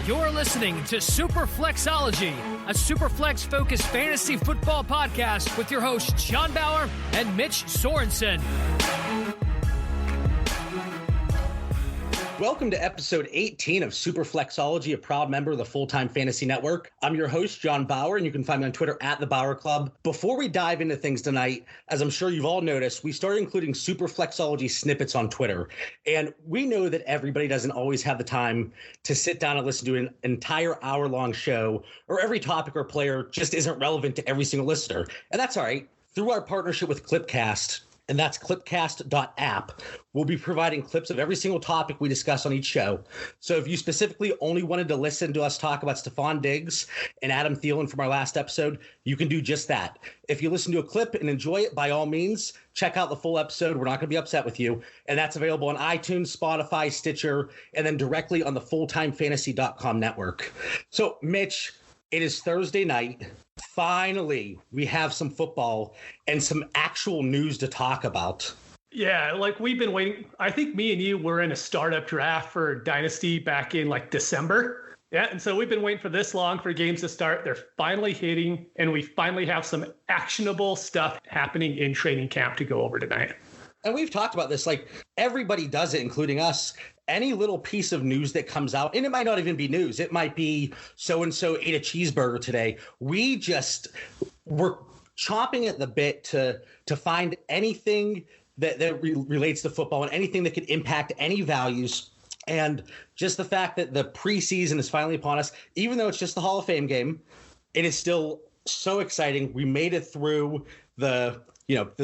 You're listening to Superflexology, a Superflex-focused fantasy football podcast with your hosts John Bauer and Mitch Sorensen. Welcome to episode 18 of Superflexology, a proud member of the Full-Time Fantasy Network. I'm your host, John Bauer, and you can find me on Twitter at The Bauer Club. Before we dive into things tonight, as I'm sure you've all noticed, we started including Superflexology snippets on Twitter. And we know that everybody doesn't always have the time to sit down and listen to an entire hour-long show, or every topic or player just isn't relevant to every single listener. And that's all right. Through our partnership with Clipcast, and that's clipcast.app, we'll be providing clips of every single topic we discuss on each show. So if you specifically only wanted to listen to us talk about Stephon Diggs and Adam Thielen from our last episode, you can do just that. If you listen to a clip and enjoy it, by all means, check out the full episode. We're not going to be upset with you. And that's available on iTunes, Spotify, Stitcher, and then directly on the fulltimefantasy.com network. So, Mitch, it is Thursday night. Finally, we have some football and some actual news to talk about. Yeah, like we've been waiting. I think me and you were in a startup draft for Dynasty back in like December. Yeah, and so we've been waiting for this long for games to start. They're finally hitting, and we finally have some actionable stuff happening in training camp to go over tonight. And we've talked about this, like everybody does it, including us. Any little piece of news that comes out, and it might not even be news. It might be so-and-so ate a cheeseburger today. We're chomping at the bit to find anything that relates to football and anything that could impact any values. And just the fact that the preseason is finally upon us, even though it's just the Hall of Fame game, it is still so exciting. We made it through the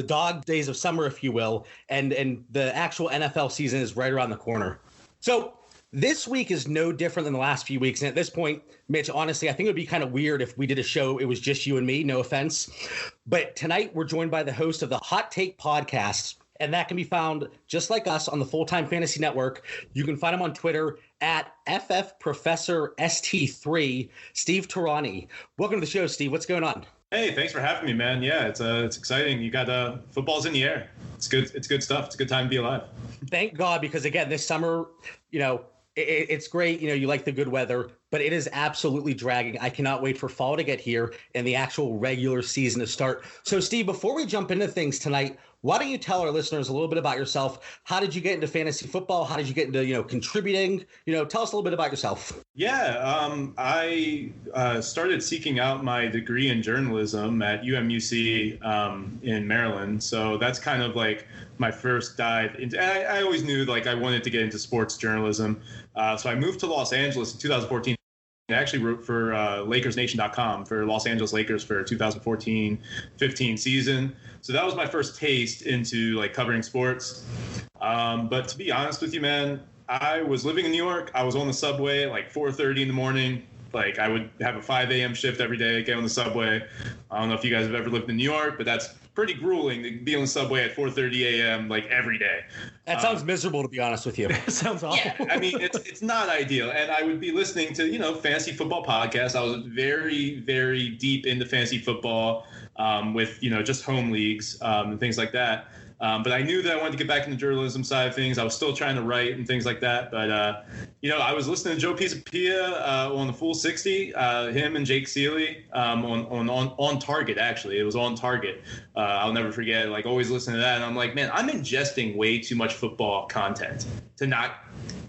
dog days of summer, if you will, and the actual NFL season is right around the corner. So this week is no different than the last few weeks. And at this point, Mitch, honestly, I think it would be kind of weird if we did a show, it was just you and me, no offense. But tonight we're joined by the host of the Hot Take podcast, and that can be found just like us on the Full-Time Fantasy Network. You can find him on Twitter at FFProfessorST3, Steve Tarani. Welcome to the show, Steve. What's going on? Hey, thanks for having me, man. Yeah, it's exciting. You got football's in the air. It's good. It's good stuff. It's a good time to be alive. Thank God, because again, this summer, it's great. You like the good weather, but it is absolutely dragging. I cannot wait for fall to get here and the actual regular season to start. So, Steve, before we jump into things tonight, why don't you tell our listeners a little bit about yourself? How did you get into fantasy football? How did you get into, contributing? Tell us a little bit about yourself. Yeah, I started seeking out my degree in journalism at UMUC in Maryland. So that's kind of like my first dive into. I always knew like I wanted to get into sports journalism. So I moved to Los Angeles in 2014. I actually wrote for LakersNation.com for Los Angeles Lakers for 2014-15 season. So that was my first taste into like covering sports. But to be honest with you, man, I was living in New York. I was on the subway at like 4:30 in the morning. Like I would have a 5 a.m. shift every day, get on the subway. I don't know if you guys have ever lived in New York, but that's pretty grueling to be on the subway at 4:30 a.m. like every day. That sounds miserable, to be honest with you. It sounds awful. Yeah, I mean, it's not ideal. And I would be listening to, fantasy football podcasts. I was very, very deep into fantasy football with, just home leagues and things like that. But I knew that I wanted to get back into the journalism side of things. I was still trying to write and things like that. But, I was listening to Joe Pisapia on the Full 60, him and Jake Seeley on Target, actually. It was on Target. I'll never forget, like, always listening to that. And I'm like, man, I'm ingesting way too much football content to not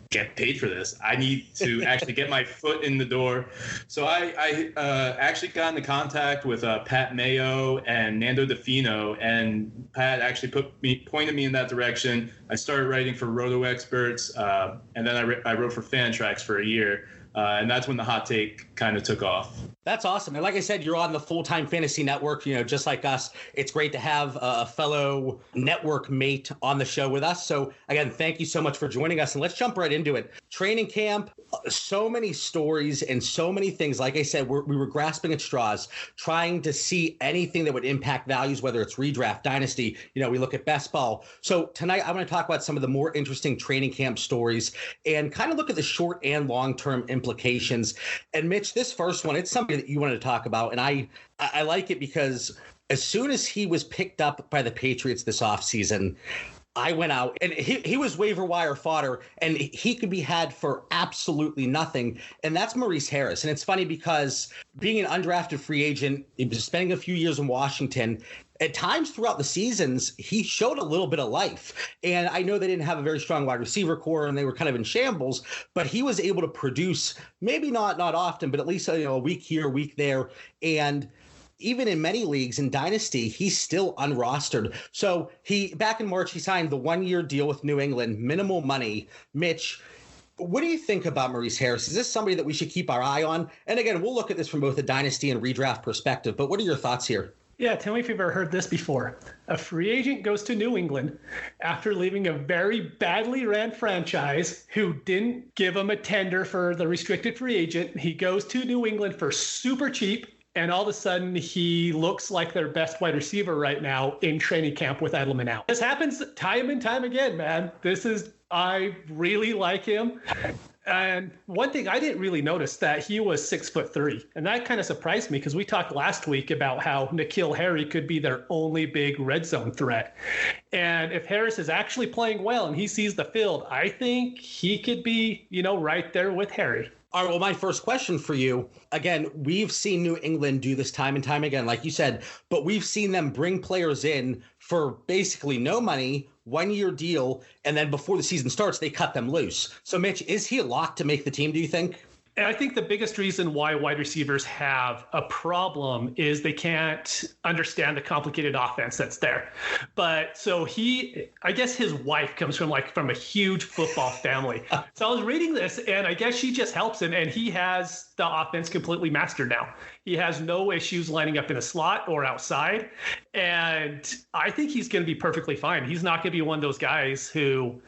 get paid for this. I need to actually get my foot in the door. So I actually got into contact with Pat Mayo and Nando DeFino, and Pat actually pointed me in that direction. I started writing for Roto Experts, and then I wrote for Fantrax for a year. And that's when the Hot Take kind of took off. That's awesome. And like I said, you're on the Full-Time Fantasy Network, just like us. It's great to have a fellow network mate on the show with us. So again, thank you so much for joining us. And let's jump right into it. Training camp, so many stories and so many things. Like I said, we were grasping at straws, trying to see anything that would impact values, whether it's redraft, dynasty, we look at best ball. So tonight I want to talk about some of the more interesting training camp stories and kind of look at the short and long-term implications. And Mitch, this first one, it's something that you wanted to talk about. And I like it because as soon as he was picked up by the Patriots this offseason, I went out and he was waiver wire fodder, and he could be had for absolutely nothing. And that's Maurice Harris. And it's funny because being an undrafted free agent, spending a few years in Washington, at times throughout the seasons, he showed a little bit of life. And I know they didn't have a very strong wide receiver core and they were kind of in shambles, but he was able to produce, maybe not often, but at least a week here, a week there. And even in many leagues in Dynasty, he's still unrostered. So back in March, he signed the 1-year deal with New England, minimal money. Mitch, what do you think about Maurice Harris? Is this somebody that we should keep our eye on? And again, we'll look at this from both a Dynasty and redraft perspective, but what are your thoughts here? Yeah, tell me if you've ever heard this before. A free agent goes to New England after leaving a very badly ran franchise who didn't give him a tender for the restricted free agent. He goes to New England for super cheap, and all of a sudden, he looks like their best wide receiver right now in training camp with Edelman out. This happens time and time again, man. I really like him. And one thing I didn't really notice that he was 6'3", and that kind of surprised me because we talked last week about how N'Keal Harry could be their only big red zone threat. And if Harris is actually playing well and he sees the field, I think he could be, right there with Harry. All right, well, my first question for you, again, we've seen New England do this time and time again, like you said, but we've seen them bring players in for basically no money, 1-year deal, and then before the season starts, they cut them loose. So, Mitch, is he a lock to make the team, do you think? And I think the biggest reason why wide receivers have a problem is they can't understand the complicated offense that's there. But so I guess his wife comes from a huge football family. So I was reading this and I guess she just helps him and he has the offense completely mastered now. He has no issues lining up in a slot or outside. And I think he's going to be perfectly fine. He's not going to be one of those guys who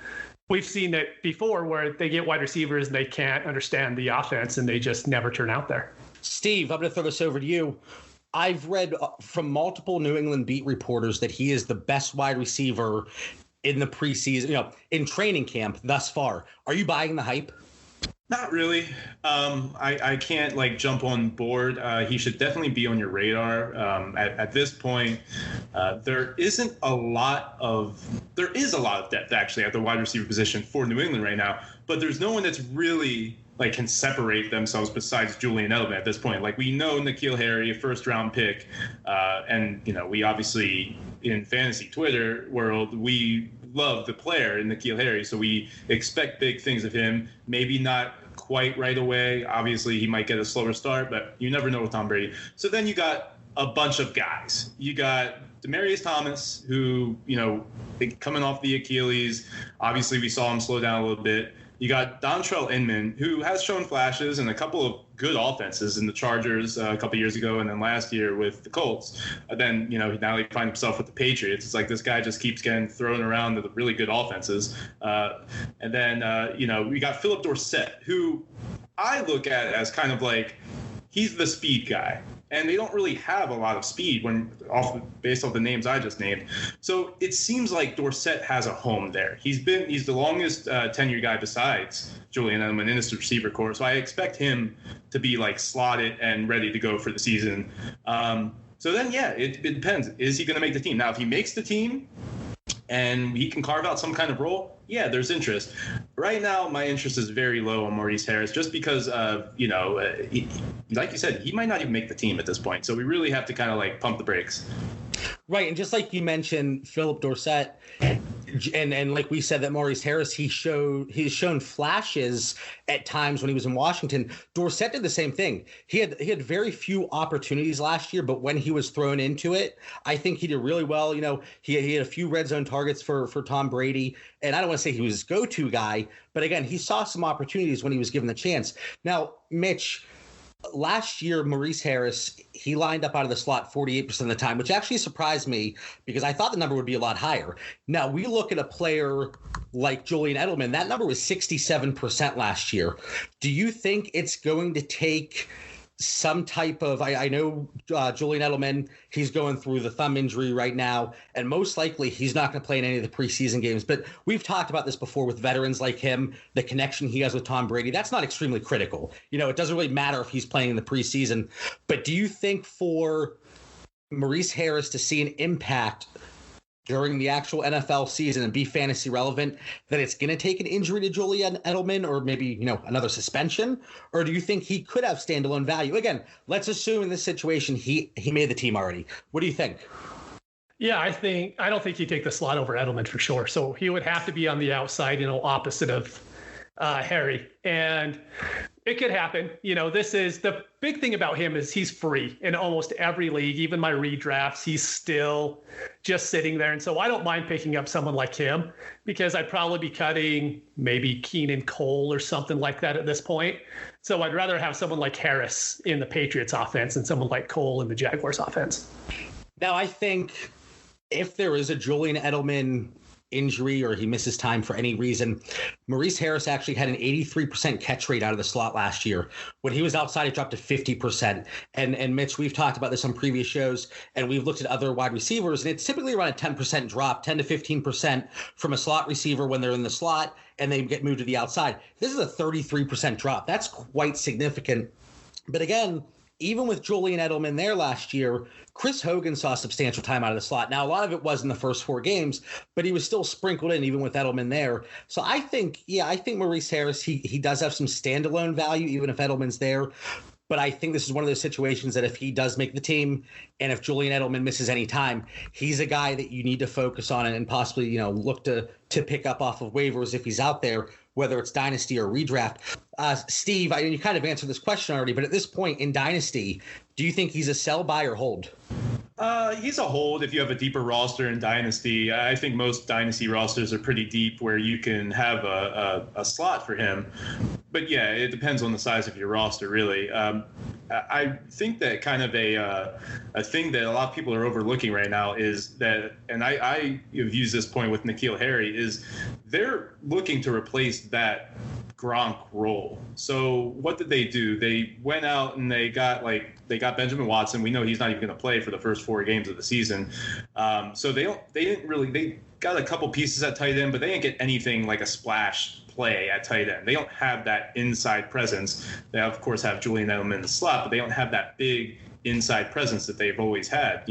we've seen it before where they get wide receivers and they can't understand the offense and they just never turn out there. Steve, I'm going to throw this over to you. I've read from multiple New England beat reporters that he is the best wide receiver in the preseason, in training camp thus far. Are you buying the hype? Not really. I can't jump on board. He should definitely be on your radar. At this point, there is a lot of depth actually at the wide receiver position for New England right now, but there's no one that's really can separate themselves besides Julian Edelman at this point. We know N'Keal Harry, a first-round pick, and we obviously in fantasy Twitter world we love the player in N'Keal Harry, so we expect big things of him. Maybe not quite right away. Obviously, he might get a slower start, but you never know with Tom Brady. So then you got a bunch of guys. You got Demaryius Thomas, who coming off the Achilles. Obviously, we saw him slow down a little bit. You got Dontrell Inman, who has shown flashes and a couple of good offenses in the Chargers a couple years ago, and then last year with the Colts. Then now he finds himself with the Patriots. It's this guy just keeps getting thrown around to the really good offenses. And then we got Philip Dorsett, who I look at as kind of he's the speed guy. And they don't really have a lot of speed based off the names I just named. So it seems like Dorsett has a home there. He's the longest tenure guy besides Julian Edelman in this receiver corps. So I expect him to be slotted and ready to go for the season. So then, it depends. Is he going to make the team? Now, if he makes the team and he can carve out some kind of role, there's interest. Right now, my interest is very low on Maurice Harris just because of, like you said, he might not even make the team at this point. So we really have to kind of pump the brakes. Right. And just like you mentioned, Philip Dorsett, and like we said that Maurice Harris, he's shown flashes at times when he was in Washington. Dorsett did the same thing. He had very few opportunities last year, but when he was thrown into it, I think he did really well. He had a few red zone targets for Tom Brady. And I don't want to say he was his go-to guy, but again, he saw some opportunities when he was given the chance. Now, Mitch, last year, Maurice Harris, he lined up out of the slot 48% of the time, which actually surprised me because I thought the number would be a lot higher. Now, we look at a player like Julian Edelman, that number was 67% last year. Do you think it's going to take some type of, I know Julian Edelman, he's going through the thumb injury right now, and most likely he's not going to play in any of the preseason games. But we've talked about this before with veterans like him, the connection he has with Tom Brady. That's not extremely critical. It doesn't really matter if he's playing in the preseason. But do you think for Maurice Harris to see an impact during the actual NFL season and be fantasy relevant, that it's going to take an injury to Julian Edelman or maybe, another suspension? Or do you think he could have standalone value? Again, let's assume in this situation he made the team already. What do you think? Yeah, I don't think he'd take the slot over Edelman for sure. So he would have to be on the outside, opposite of Harry. And it could happen. This is the big thing about him is he's free in almost every league, even my redrafts. He's still just sitting there. And so I don't mind picking up someone like him because I'd probably be cutting maybe Keenan Cole or something like that at this point. So I'd rather have someone like Harris in the Patriots offense than someone like Cole in the Jaguars offense. Now, I think if there is a Julian Edelman injury or he misses time for any reason, Maurice Harris actually had an 83% catch rate out of the slot last year. When he was outside, it dropped to 50%. And Mitch, we've talked about this on previous shows, and we've looked at other wide receivers, and it's typically around a 10% drop, 10 to 15% from a slot receiver when they're in the slot and they get moved to the outside. This is a 33% drop. That's quite significant. But again, even with Julian Edelman there last year, Chris Hogan saw substantial time out of the slot. Now, a lot of it was in the first 4 games, but he was still sprinkled in even with Edelman there. So I think Maurice Harris, he does have some standalone value, even if Edelman's there. But I think this is one of those situations that if he does make the team and if Julian Edelman misses any time, he's a guy that you need to focus on and possibly, look to pick up off of waivers if he's out there, whether it's Dynasty or redraft. Steve, you kind of answered this question already, but at this point in Dynasty, do you think he's a sell, buy, or hold? He's a hold if you have a deeper roster in Dynasty. I think most Dynasty rosters are pretty deep where you can have a slot for him. But yeah, it depends on the size of your roster, really. I think that kind of a thing that a lot of people are overlooking right now is that, and I have used this point with N'Keal Harry, is they're looking to replace that Gronk role. So what did they do? They went out and they got Benjamin Watson. We know he's not even going to play for the first 4 games of the season. So they got a couple pieces at tight end, but they didn't get anything like a splash play at tight end. They don't have that inside presence. They of course have Julian Edelman in the slot, but they don't have that big inside presence that they've always had,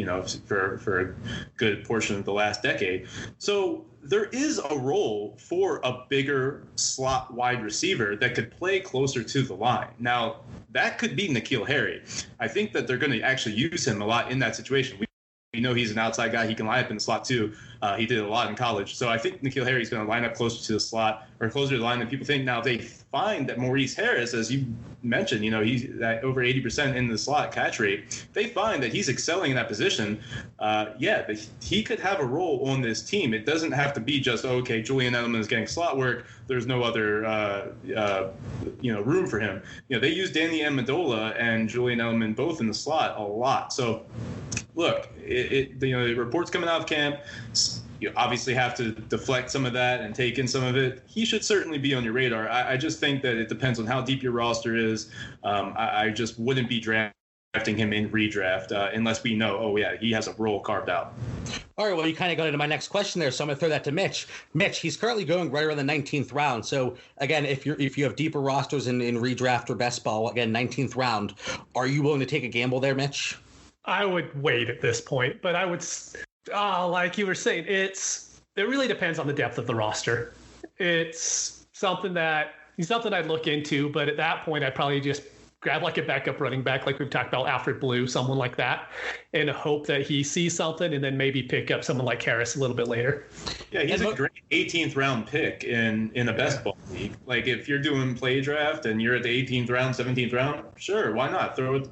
for a good portion of the last decade. So there is a role for a bigger slot wide receiver that could play closer to the line. Now, that could be N'Keal Harry. I think that they're going to actually use him a lot in that situation. We know he's an outside guy. He can line up in the slot too. He did a lot in college. So I think N'Keal Harry is going to line up closer to the slot or closer to the line than people think. Now, if they find that Maurice Harris, as you mentioned, he's at over 80% in the slot catch rate, they find that he's excelling in that position. He could have a role on this team. It doesn't have to be just, Julian Edelman is getting slot work. There's no other, room for him. They use Danny Amendola and Julian Edelman both in the slot a lot. So, look, the reports coming out of camp, you obviously have to deflect some of that and take in some of it. He should certainly be on your radar. I just think that it depends on how deep your roster is. I just wouldn't be drafting him in redraft unless we know, he has a role carved out. All right, well, you kind of got into my next question there, so I'm going to throw that to Mitch. Mitch, he's currently going right around the 19th round. So, again, if you have deeper rosters in redraft or best ball, again, 19th round, are you willing to take a gamble there, Mitch? I would wait at this point, but I would, like you were saying, it really depends on the depth of the roster. It's something I'd look into, but at that point, I'd probably just grab like a backup running back, like we've talked about, Alfred Blue, someone like that, and hope that he sees something, and then maybe pick up someone like Harris a little bit later. Yeah, he's a great 18th round pick in a best ball league. Like if you're doing play draft and you're at the 18th round, 17th round, sure, why not throw it?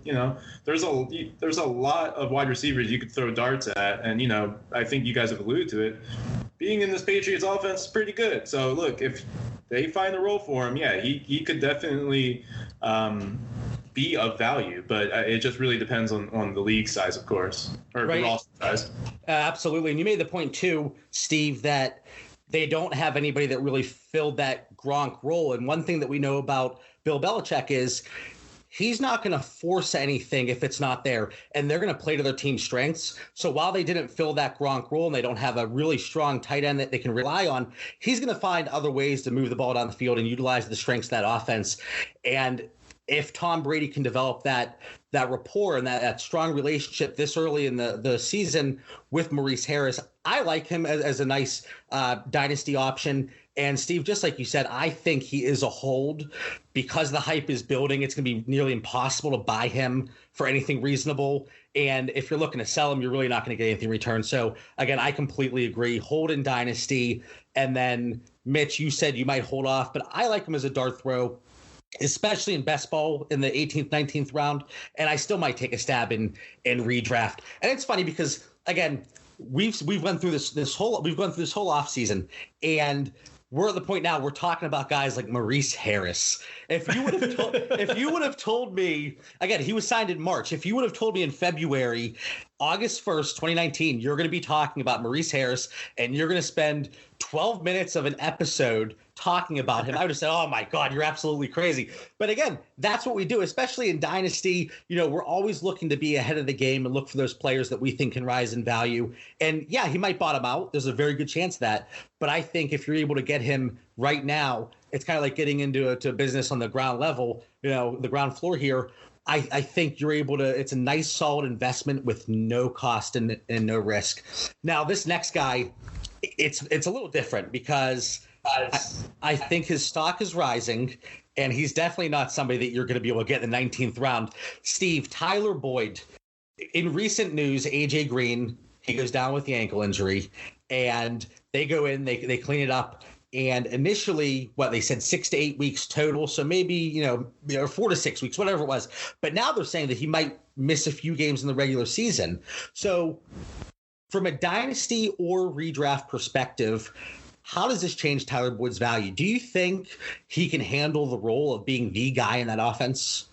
There's a lot of wide receivers you could throw darts at, and I think you guys have alluded to it. Being in this Patriots offense is pretty good. So look, if they find a role for him, he could definitely be of value, but it just really depends on the league size, of course, or right. The roster size. Absolutely. And you made the point too, Steve, that they don't have anybody that really filled that Gronk role. And one thing that we know about Bill Belichick is he's not going to force anything if it's not there, and they're going to play to their team's strengths. So while they didn't fill that Gronk role and they don't have a really strong tight end that they can rely on, he's going to find other ways to move the ball down the field and utilize the strengths of that offense. And if Tom Brady can develop that rapport and that strong relationship this early in the season with Maurice Harris, I like him as a nice dynasty option. And Steve, just like you said, I think he is a hold because the hype is building. It's going to be nearly impossible to buy him for anything reasonable. And if you're looking to sell him, you're really not going to get anything in return. So again, I completely agree. Hold in dynasty. And then Mitch, you said you might hold off, but I like him as a dart throw, especially in best ball in the 18th, 19th round. And I still might take a stab in redraft. And it's funny because again, we've gone through this whole offseason, and we're at the point now we're talking about guys like Maurice Harris. If you would have told me, again, he was signed in March. If you would have told me in February, August 1st, 2019, you're going to be talking about Maurice Harris and you're going to spend 12 minutes of an episode talking about him, I would have said, oh my God, you're absolutely crazy. But again, that's what we do, especially in Dynasty. We're always looking to be ahead of the game and look for those players that we think can rise in value. And yeah, he might bottom out. There's a very good chance of that. But I think if you're able to get him right now, it's kind of like getting into a business on the ground level, the ground floor here. I think you're able to, it's a nice, solid investment with no cost and no risk. Now, this next guy, it's a little different because I think his stock is rising, and he's definitely not somebody that you're going to be able to get in the 19th round. Steve, Tyler Boyd. In recent news, AJ Green, he goes down with the ankle injury, and they go in, they clean it up. And initially, they said 6 to 8 weeks total. So maybe, 4 to 6 weeks, whatever it was. But now they're saying that he might miss a few games in the regular season. So from a dynasty or redraft perspective, how does this change Tyler Boyd's value? Do you think he can handle the role of being the guy in that offense?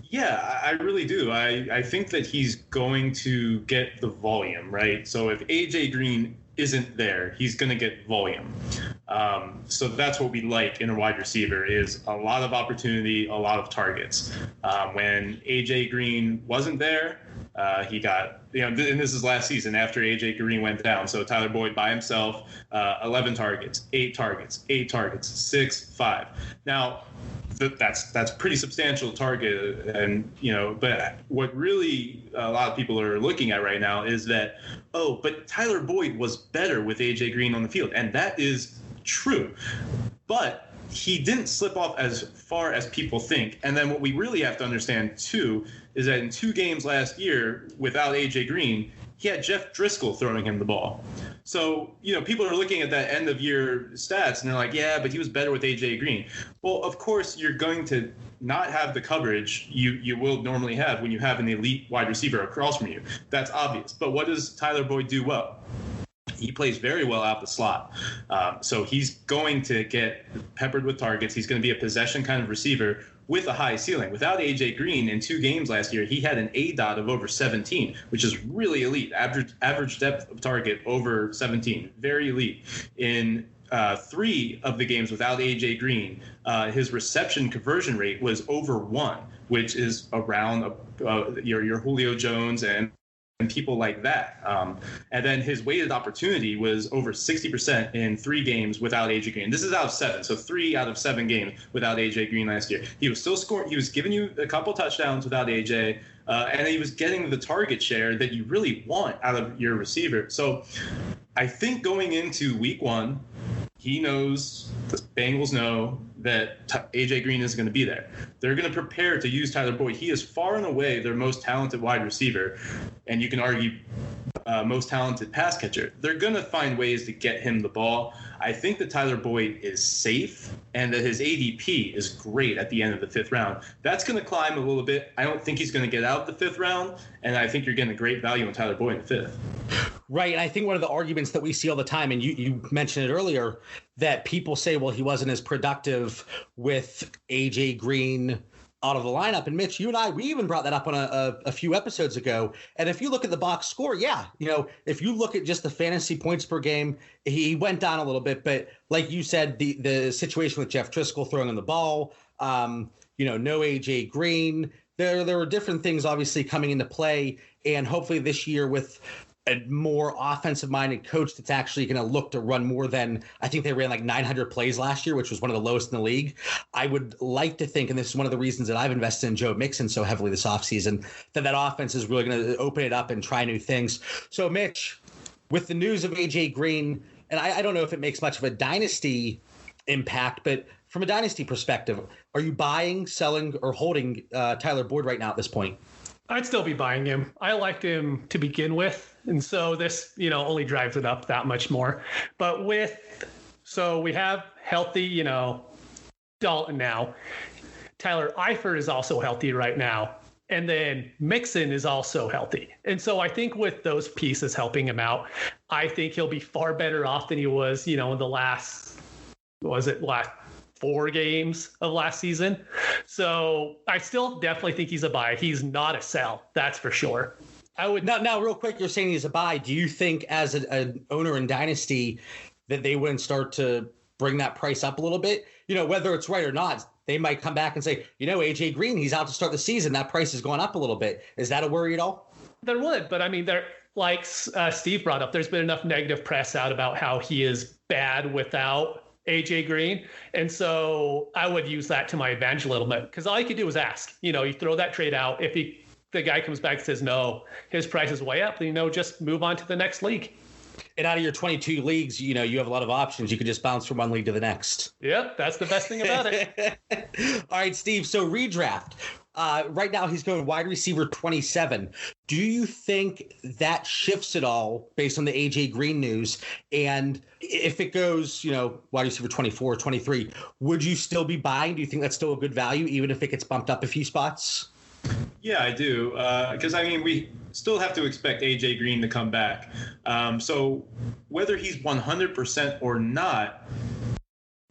Yeah, I really do. I think that he's going to get the volume, right? So if AJ Green isn't there, he's going to get volume. So that's what we like in a wide receiver is a lot of opportunity, a lot of targets. When AJ Green wasn't there, he got, and this is last season after AJ Green went down. So Tyler Boyd by himself, 11 targets, 8 targets, 6, 5. Now, that's pretty substantial target, and but what really a lot of people are looking at right now is that but Tyler Boyd was better with AJ Green on the field, and that is true, but he didn't slip off as far as people think. And then what we really have to understand too is that in 2 games last year without AJ Green, he had Jeff Driscoll throwing him the ball. So, people are looking at that end of year stats and they're like, yeah, but he was better with AJ Green. Well, of course, you're going to not have the coverage you will normally have when you have an elite wide receiver across from you. That's obvious. But what does Tyler Boyd do well? He plays very well out the slot. So he's going to get peppered with targets. He's going to be a possession kind of receiver with a high ceiling. Without AJ Green in 2 games last year, he had an ADOT of over 17, which is really elite. Average depth of target over 17, very elite. In 3 of the games without AJ Green, his reception conversion rate was over 1, which is around your Julio Jones and people like that. And then his weighted opportunity was over 60% in 3 games without AJ Green. This is out of 7, so 3 out of 7 games without AJ Green last year. He was still scoring. He was giving you a couple touchdowns without AJ, and he was getting the target share that you really want out of your receiver. So I think going into week 1, he knows, the Bengals know that AJ Green is going to be there. They're going to prepare to use Tyler Boyd. He is far and away their most talented wide receiver, and you can argue most talented pass catcher. They're going to find ways to get him the ball. I think that Tyler Boyd is safe and that his ADP is great at the end of the 5th round. That's going to climb a little bit. I don't think he's going to get out of the 5th round, and I think you're getting a great value on Tyler Boyd in the 5th. Right. And I think one of the arguments that we see all the time, and you mentioned it earlier, that people say, well, he wasn't as productive with AJ Green out of the lineup. And Mitch, you and I, we even brought that up on a few episodes ago. And if you look at the box score, if you look at just the fantasy points per game, he went down a little bit. But like you said, the situation with Jeff Driscoll throwing on the ball, no AJ Green, there were different things obviously coming into play. And hopefully this year with a more offensive-minded coach that's actually going to look to run more than, I think they ran like 900 plays last year, which was one of the lowest in the league. I would like to think, and this is one of the reasons that I've invested in Joe Mixon so heavily this offseason, that offense is really going to open it up and try new things. So, Mitch, with the news of A.J. Green, and I don't know if it makes much of a dynasty impact, but from a dynasty perspective, are you buying, selling, or holding Tyler Boyd right now at this point? I'd still be buying him. I liked him to begin with. And so this, only drives it up that much more. But so we have healthy, Dalton now. Tyler Eifert is also healthy right now. And then Mixon is also healthy. And so I think with those pieces helping him out, I think he'll be far better off than he was, in the last 4 games of last season. So I still definitely think he's a buy. He's not a sell. That's for sure. I would now real quick, you're saying he's a buy. Do you think as an owner in Dynasty that they wouldn't start to bring that price up a little bit? Whether it's right or not, they might come back and say, AJ Green, he's out to start the season. That price has gone up a little bit. Is that a worry at all? There would, but I mean, like Steve brought up, there's been enough negative press out about how he is bad without AJ Green. And so I would use that to my advantage a little bit, because all you could do is ask. You throw that trade out. If the guy comes back and says, no, his price is way up, then, just move on to the next league. And out of your 22 leagues, you have a lot of options. You could just bounce from one league to the next. Yep, that's the best thing about it. All right, Steve. So redraft. Right now he's going wide receiver 27. Do you think that shifts at all based on the AJ Green news? And if it goes, wide receiver 24, 23, would you still be buying? Do you think that's still a good value, even if it gets bumped up a few spots? Yeah, I do. Because, we still have to expect A.J. Green to come back. So whether he's 100% or not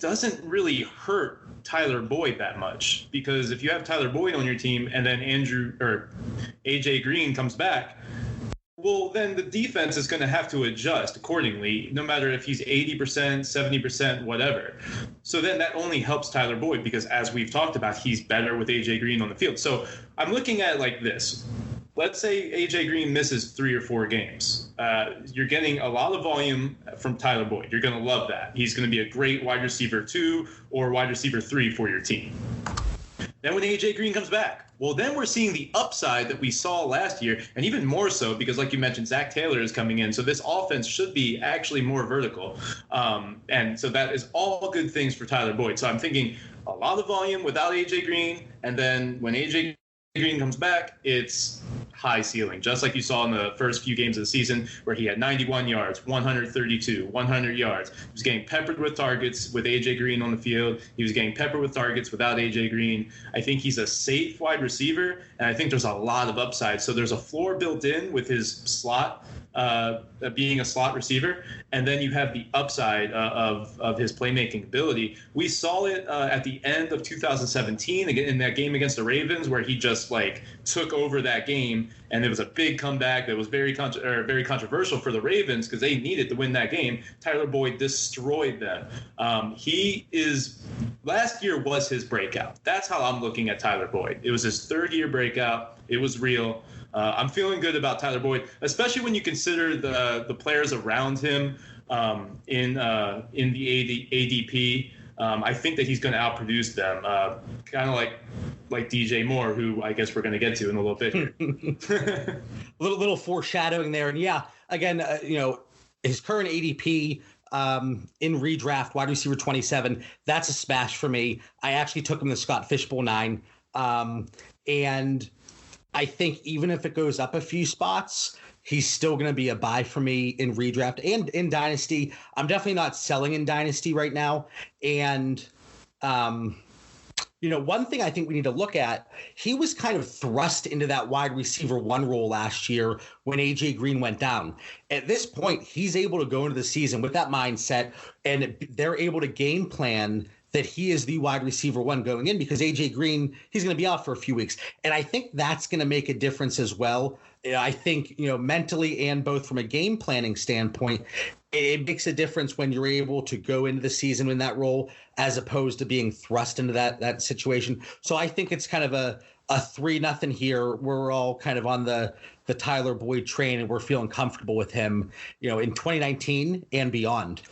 doesn't really hurt Tyler Boyd that much. Because if you have Tyler Boyd on your team and then A.J. Green comes back, well, then the defense is going to have to adjust accordingly, no matter if he's 80%, 70%, whatever. So then that only helps Tyler Boyd because, as we've talked about, he's better with A.J. Green on the field. So I'm looking at it like this. Let's say A.J. Green misses 3 or 4 games. You're getting a lot of volume from Tyler Boyd. You're going to love that. He's going to be a great wide receiver 2 or wide receiver 3 for your team. Then when A.J. Green comes back, well, then we're seeing the upside that we saw last year, and even more so because, like you mentioned, Zach Taylor is coming in. So this offense should be actually more vertical. And so that is all good things for Tyler Boyd. So I'm thinking a lot of volume without A.J. Green, and then when A.J. Green comes back, it's high ceiling, just like you saw in the first few games of the season where he had 91 yards, 132, 100 yards. He was getting peppered with targets with A.J. Green on the field. He was getting peppered with targets without A.J. Green. I think he's a safe wide receiver, and I think there's a lot of upside. So there's a floor built in with his slot, being a slot receiver, and then you have the upside of his playmaking ability. We saw it at the end of 2017 in that game against the Ravens where he just took over that game, and it was a big comeback that was very controversial for the Ravens because they needed to win that game. Tyler Boyd destroyed them. Last year was his breakout. That's how I'm looking at Tyler Boyd. It was his 3rd year breakout. It was real. I'm feeling good about Tyler Boyd, especially when you consider the players around him in the ADP. I think that he's going to outproduce them, kind of like DJ Moore, who I guess we're going to get to in a little bit here. little foreshadowing there, and yeah, again, his current ADP in redraft, wide receiver 27. That's a smash for me. I actually took him the Scott Fishbowl 9, and I think even if it goes up a few spots, he's still going to be a buy for me in redraft and in Dynasty. I'm definitely not selling in Dynasty right now. And, one thing I think we need to look at, he was kind of thrust into that wide receiver 1 role last year when A.J. Green went down. At this point, he's able to go into the season with that mindset, and they're able to game plan that he is the wide receiver 1 going in because A.J. Green, he's going to be out for a few weeks. And I think that's going to make a difference as well. I think, mentally and both from a game planning standpoint, it makes a difference when you're able to go into the season in that role as opposed to being thrust into that situation. So I think it's kind of a 3-0 here. We're all kind of on the Tyler Boyd train, and we're feeling comfortable with him, in 2019 and beyond.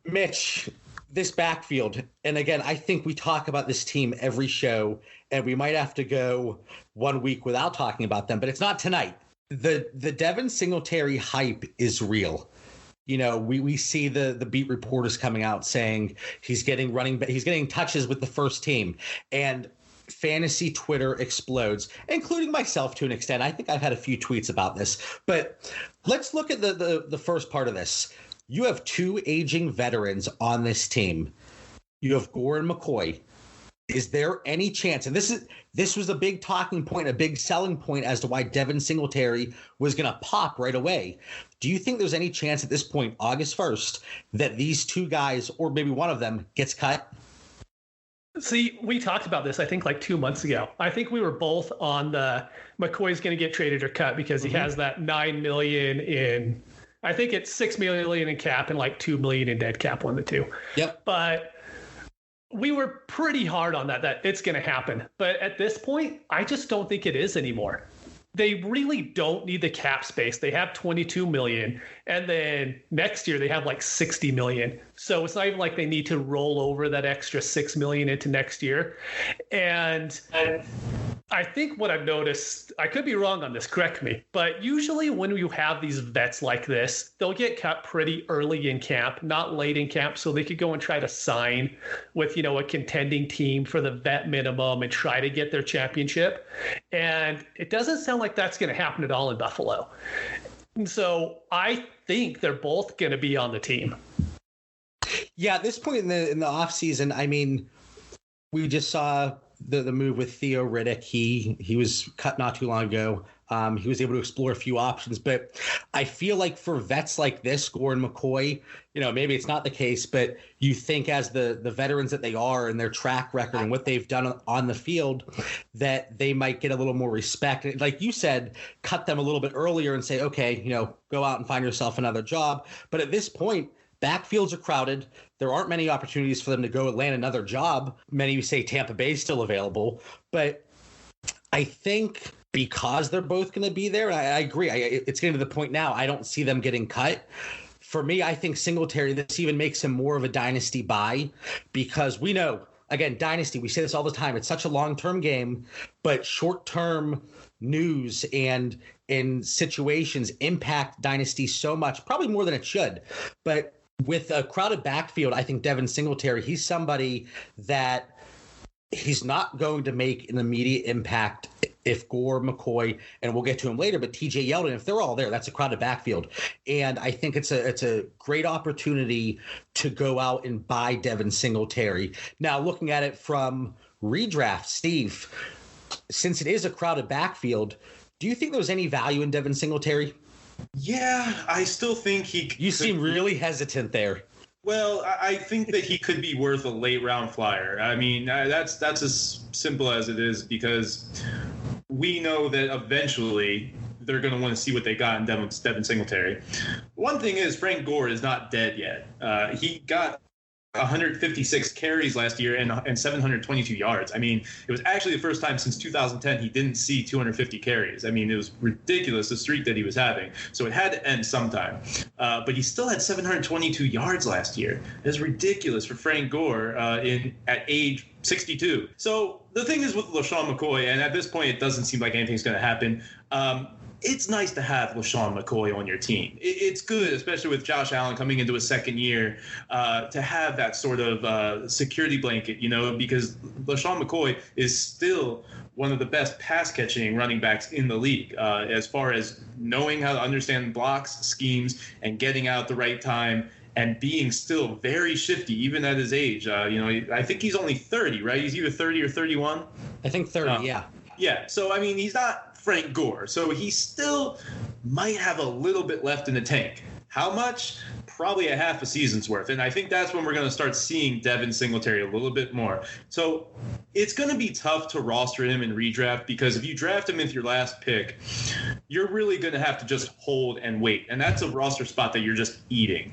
Mitch, this backfield, and again, I think we talk about this team every show, and we might have to go 1 week without talking about them, but it's not tonight. The Devin Singletary hype is real. We see the beat reporters coming out saying he's getting touches with the first team, and fantasy Twitter explodes, including myself to an extent. I think I've had a few tweets about this, but let's look at the first part of this. You have two aging veterans on this team. You have Gore and McCoy. Is there any chance, and this was a big talking point, a big selling point as to why Devin Singletary was going to pop right away. Do you think there's any chance at this point, August 1st, that these two guys, or maybe one of them, gets cut? See, we talked about this, I think, like 2 months ago. I think we were both on the McCoy's going to get traded or cut because he has that $9 million in, I think it's $6 million in cap and like $2 million in dead cap, one of the two. Yep. But we were pretty hard on that it's going to happen. But at this point, I just don't think it is anymore. They really don't need the cap space. They have $22 million, and then next year they have like $60 million. So it's not even like they need to roll over that extra $6 million into next year. And I think what I've noticed, I could be wrong on this, correct me, but usually when you have these vets like this, they'll get cut pretty early in camp, not late in camp, so they could go and try to sign with, a contending team for the vet minimum and try to get their championship. And it doesn't sound like that's going to happen at all in Buffalo. And so I think they're both going to be on the team. Yeah, at this point in the offseason, I mean, we just saw the move with Theo Riddick. He was cut not too long ago. He was able to explore a few options, but I feel like for vets like this, Gore and McCoy, maybe it's not the case, but you think as the veterans that they are and their track record and what they've done on the field, that they might get a little more respect. Like you said, cut them a little bit earlier and say, okay, go out and find yourself another job. But at this point, backfields are crowded. There aren't many opportunities for them to go land another job. Many say Tampa Bay is still available, but I think because they're both going to be there, I agree. It's getting to the point now, I don't see them getting cut. For me, I think Singletary, this even makes him more of a dynasty buy because we know, again, dynasty, we say this all the time, it's such a long-term game, but short-term news and in situations impact dynasty so much, probably more than it should. But with a crowded backfield, I think Devin Singletary, he's somebody that he's not going to make an immediate impact if Gore, McCoy, and we'll get to him later, but TJ Yeldon, if they're all there, that's a crowded backfield. And I think it's a great opportunity to go out and buy Devin Singletary. Now, looking at it from redraft, Steve, since it is a crowded backfield, do you think there's any value in Devin Singletary? Yeah, I still think You seem really hesitant there. Well, I think that he could be worth a late round flyer. I mean, that's as simple as it is because we know that eventually they're going to want to see what they got in Devin Singletary. One thing is Frank Gore is not dead yet. He got 156 carries last year and 722 yards. I mean, it was actually the first time since 2010 he didn't see 250 carries. I mean, it was ridiculous, the streak that he was having. So it had to end sometime. But he still had 722 yards last year. It's ridiculous for Frank Gore at age 62. So the thing is with LaShawn McCoy, and at this point it doesn't seem like anything's going to happen, it's nice to have LaShawn McCoy on your team. It's good, especially with Josh Allen coming into his second year, to have that sort of security blanket, because LaShawn McCoy is still one of the best pass-catching running backs in the league as far as knowing how to understand blocks, schemes, and getting out at the right time and being still very shifty, even at his age. I think he's only 30, right? He's either 30 or 31. I think 30, yeah. Yeah, so, I mean, he's not Frank Gore, so he still might have a little bit left in the tank. How much? Probably a half a season's worth. And I think that's when we're going to start seeing Devin Singletary a little bit more. So it's going to be tough to roster him in redraft because if you draft him with your last pick, you're really going to have to just hold and wait. And that's a roster spot that you're just eating.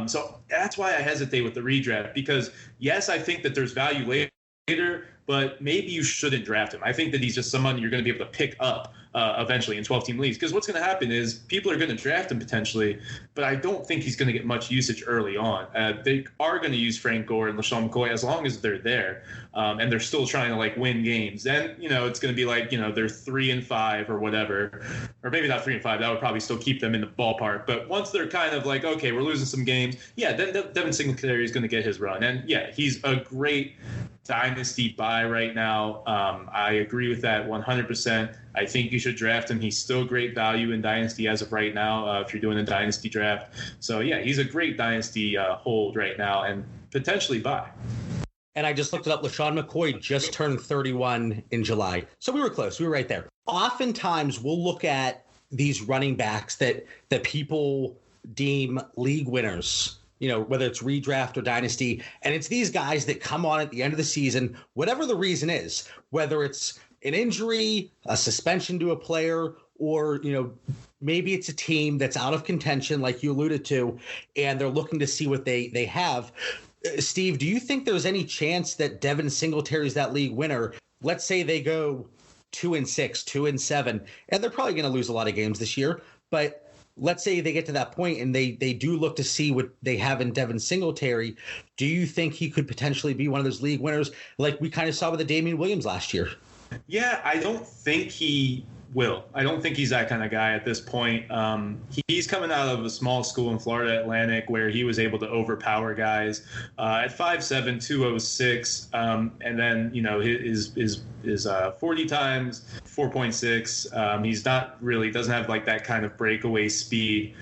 So that's why I hesitate with the redraft because, yes, I think that there's value later, but maybe you shouldn't draft him. I think that he's just someone you're going to be able to pick up eventually in 12-team leagues, because what's going to happen is people are going to draft him potentially, but I don't think he's going to get much usage early on. They are going to use Frank Gore and LaShawn McCoy as long as they're there, and they're still trying to like win games. Then it's going to be like they're 3-5 or whatever, or maybe not 3-5. That would probably still keep them in the ballpark. But once they're kind of like, okay, we're losing some games, then Devin Singletary is going to get his run, and he's a great dynasty buy right now. I agree with that 100%. I think you should draft him. He's still great value in dynasty as of right now if you're doing a dynasty draft. So he's a great dynasty hold right now and potentially buy. And I just looked it up. LaShawn McCoy just turned 31 in July. So we were close. We were right there. Oftentimes we'll look at these running backs that people deem league winners, whether it's redraft or dynasty. And it's these guys that come on at the end of the season, whatever the reason is, whether it's an injury, a suspension to a player, or, maybe it's a team that's out of contention, like you alluded to, and they're looking to see what they have. Steve, do you think there's any chance that Devin Singletary is that league winner? Let's say they go 2-6, 2-7, and they're probably going to lose a lot of games this year, but let's say they get to that point and they do look to see what they have in Devin Singletary. Do you think he could potentially be one of those league winners like we kind of saw with the Damian Williams last year? Yeah, I don't think he will. I don't think he's that kind of guy at this point. He's coming out of a small school in Florida Atlantic where he was able to overpower guys at 5'7", 206, and then his 40 times 4.6. He's not really doesn't have like that kind of breakaway speed.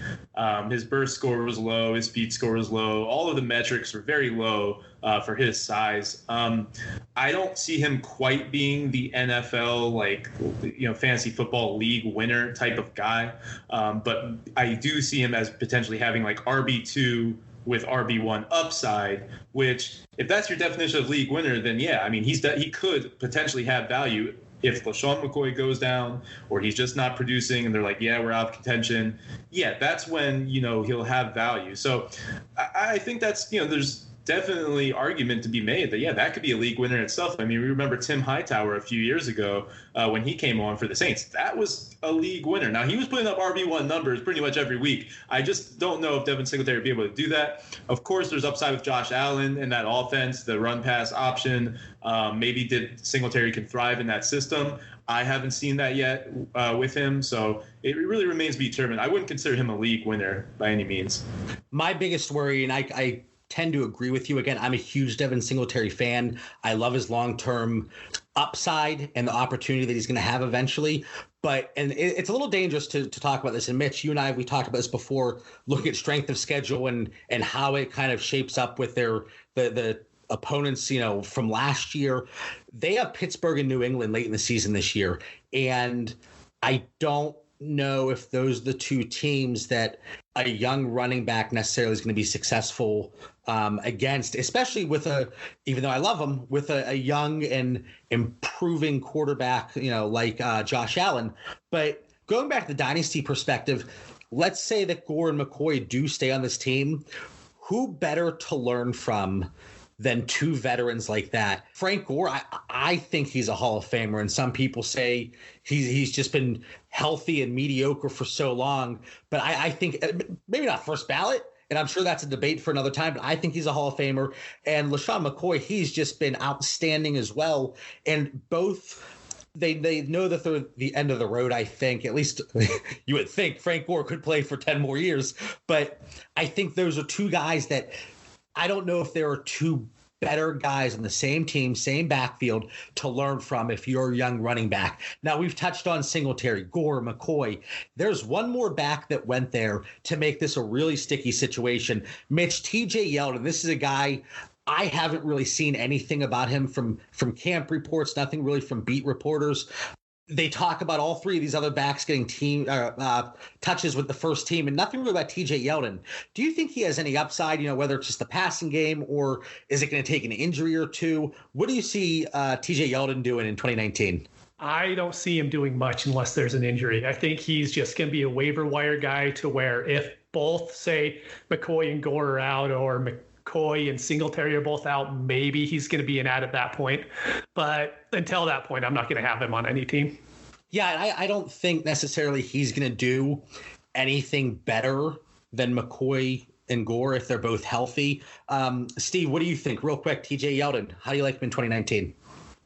His burst score was low. His speed score was low. All of the metrics were very low for his size. I don't see him quite being the NFL fantasy football league winner type of guy, but I do see him as potentially having like RB2 with RB1 upside, which if that's your definition of league winner, then he could potentially have value if LaShawn McCoy goes down or he's just not producing and they're like, we're out of contention. That's when, he'll have value. So I think that's, there's definitely argument to be made that, that could be a league winner itself. I mean, we remember Tim Hightower a few years ago when he came on for the Saints. That was a league winner. Now, he was putting up RB1 numbers pretty much every week. I just don't know if Devin Singletary would be able to do that. Of course, there's upside with Josh Allen and that offense, the run-pass option. Maybe Singletary can thrive in that system. I haven't seen that yet with him, so it really remains to be determined. I wouldn't consider him a league winner by any means. My biggest worry, and I tend to agree with you. Again, I'm a huge Devin Singletary fan. I love his long-term upside and the opportunity that he's going to have eventually. And it's a little dangerous to talk about this. And Mitch, you and we talked about this before, looking at strength of schedule and how it kind of shapes up with the opponents, from last year. They have Pittsburgh and New England late in the season this year. And I don't know if those are the two teams that a young running back necessarily is going to be successful against, especially even though I love him, with a young and improving quarterback, like Josh Allen. But going back to the dynasty perspective, let's say that Gore and McCoy do stay on this team. Who better to learn from than two veterans like that? Frank Gore, I think he's a Hall of Famer, and some people say he's just been healthy and mediocre for so long. But I think maybe not first ballot, and I'm sure that's a debate for another time, but I think he's a Hall of Famer. And LaShawn McCoy, he's just been outstanding as well. And both, they know that they're the end of the road, I think. At least you would think Frank Gore could play for 10 more years. But I think those are two guys that I don't know if there are two better guys on the same team, same backfield to learn from if you're a young running back. Now, we've touched on Singletary, Gore, McCoy. There's one more back that went there to make this a really sticky situation. Mitch, TJ Yeldon, this is a guy I haven't really seen anything about him from camp reports, nothing really from beat reporters. They talk about all three of these other backs getting team touches with the first team, and nothing really about TJ Yeldon. Do you think he has any upside, whether it's just the passing game, or is it going to take an injury or two? What do you see TJ Yeldon doing in 2019? I don't see him doing much unless there's an injury. I think he's just going to be a waiver wire guy to where if both, say, McCoy and Gore are out, or McCoy and Singletary are both out, maybe he's going to be an ad at that point. But until that point, I'm not going to have him on any team. Yeah, I don't think necessarily he's going to do anything better than McCoy and Gore if they're both healthy. Steve, what do you think? Real quick, TJ Yeldon, how do you like him in 2019?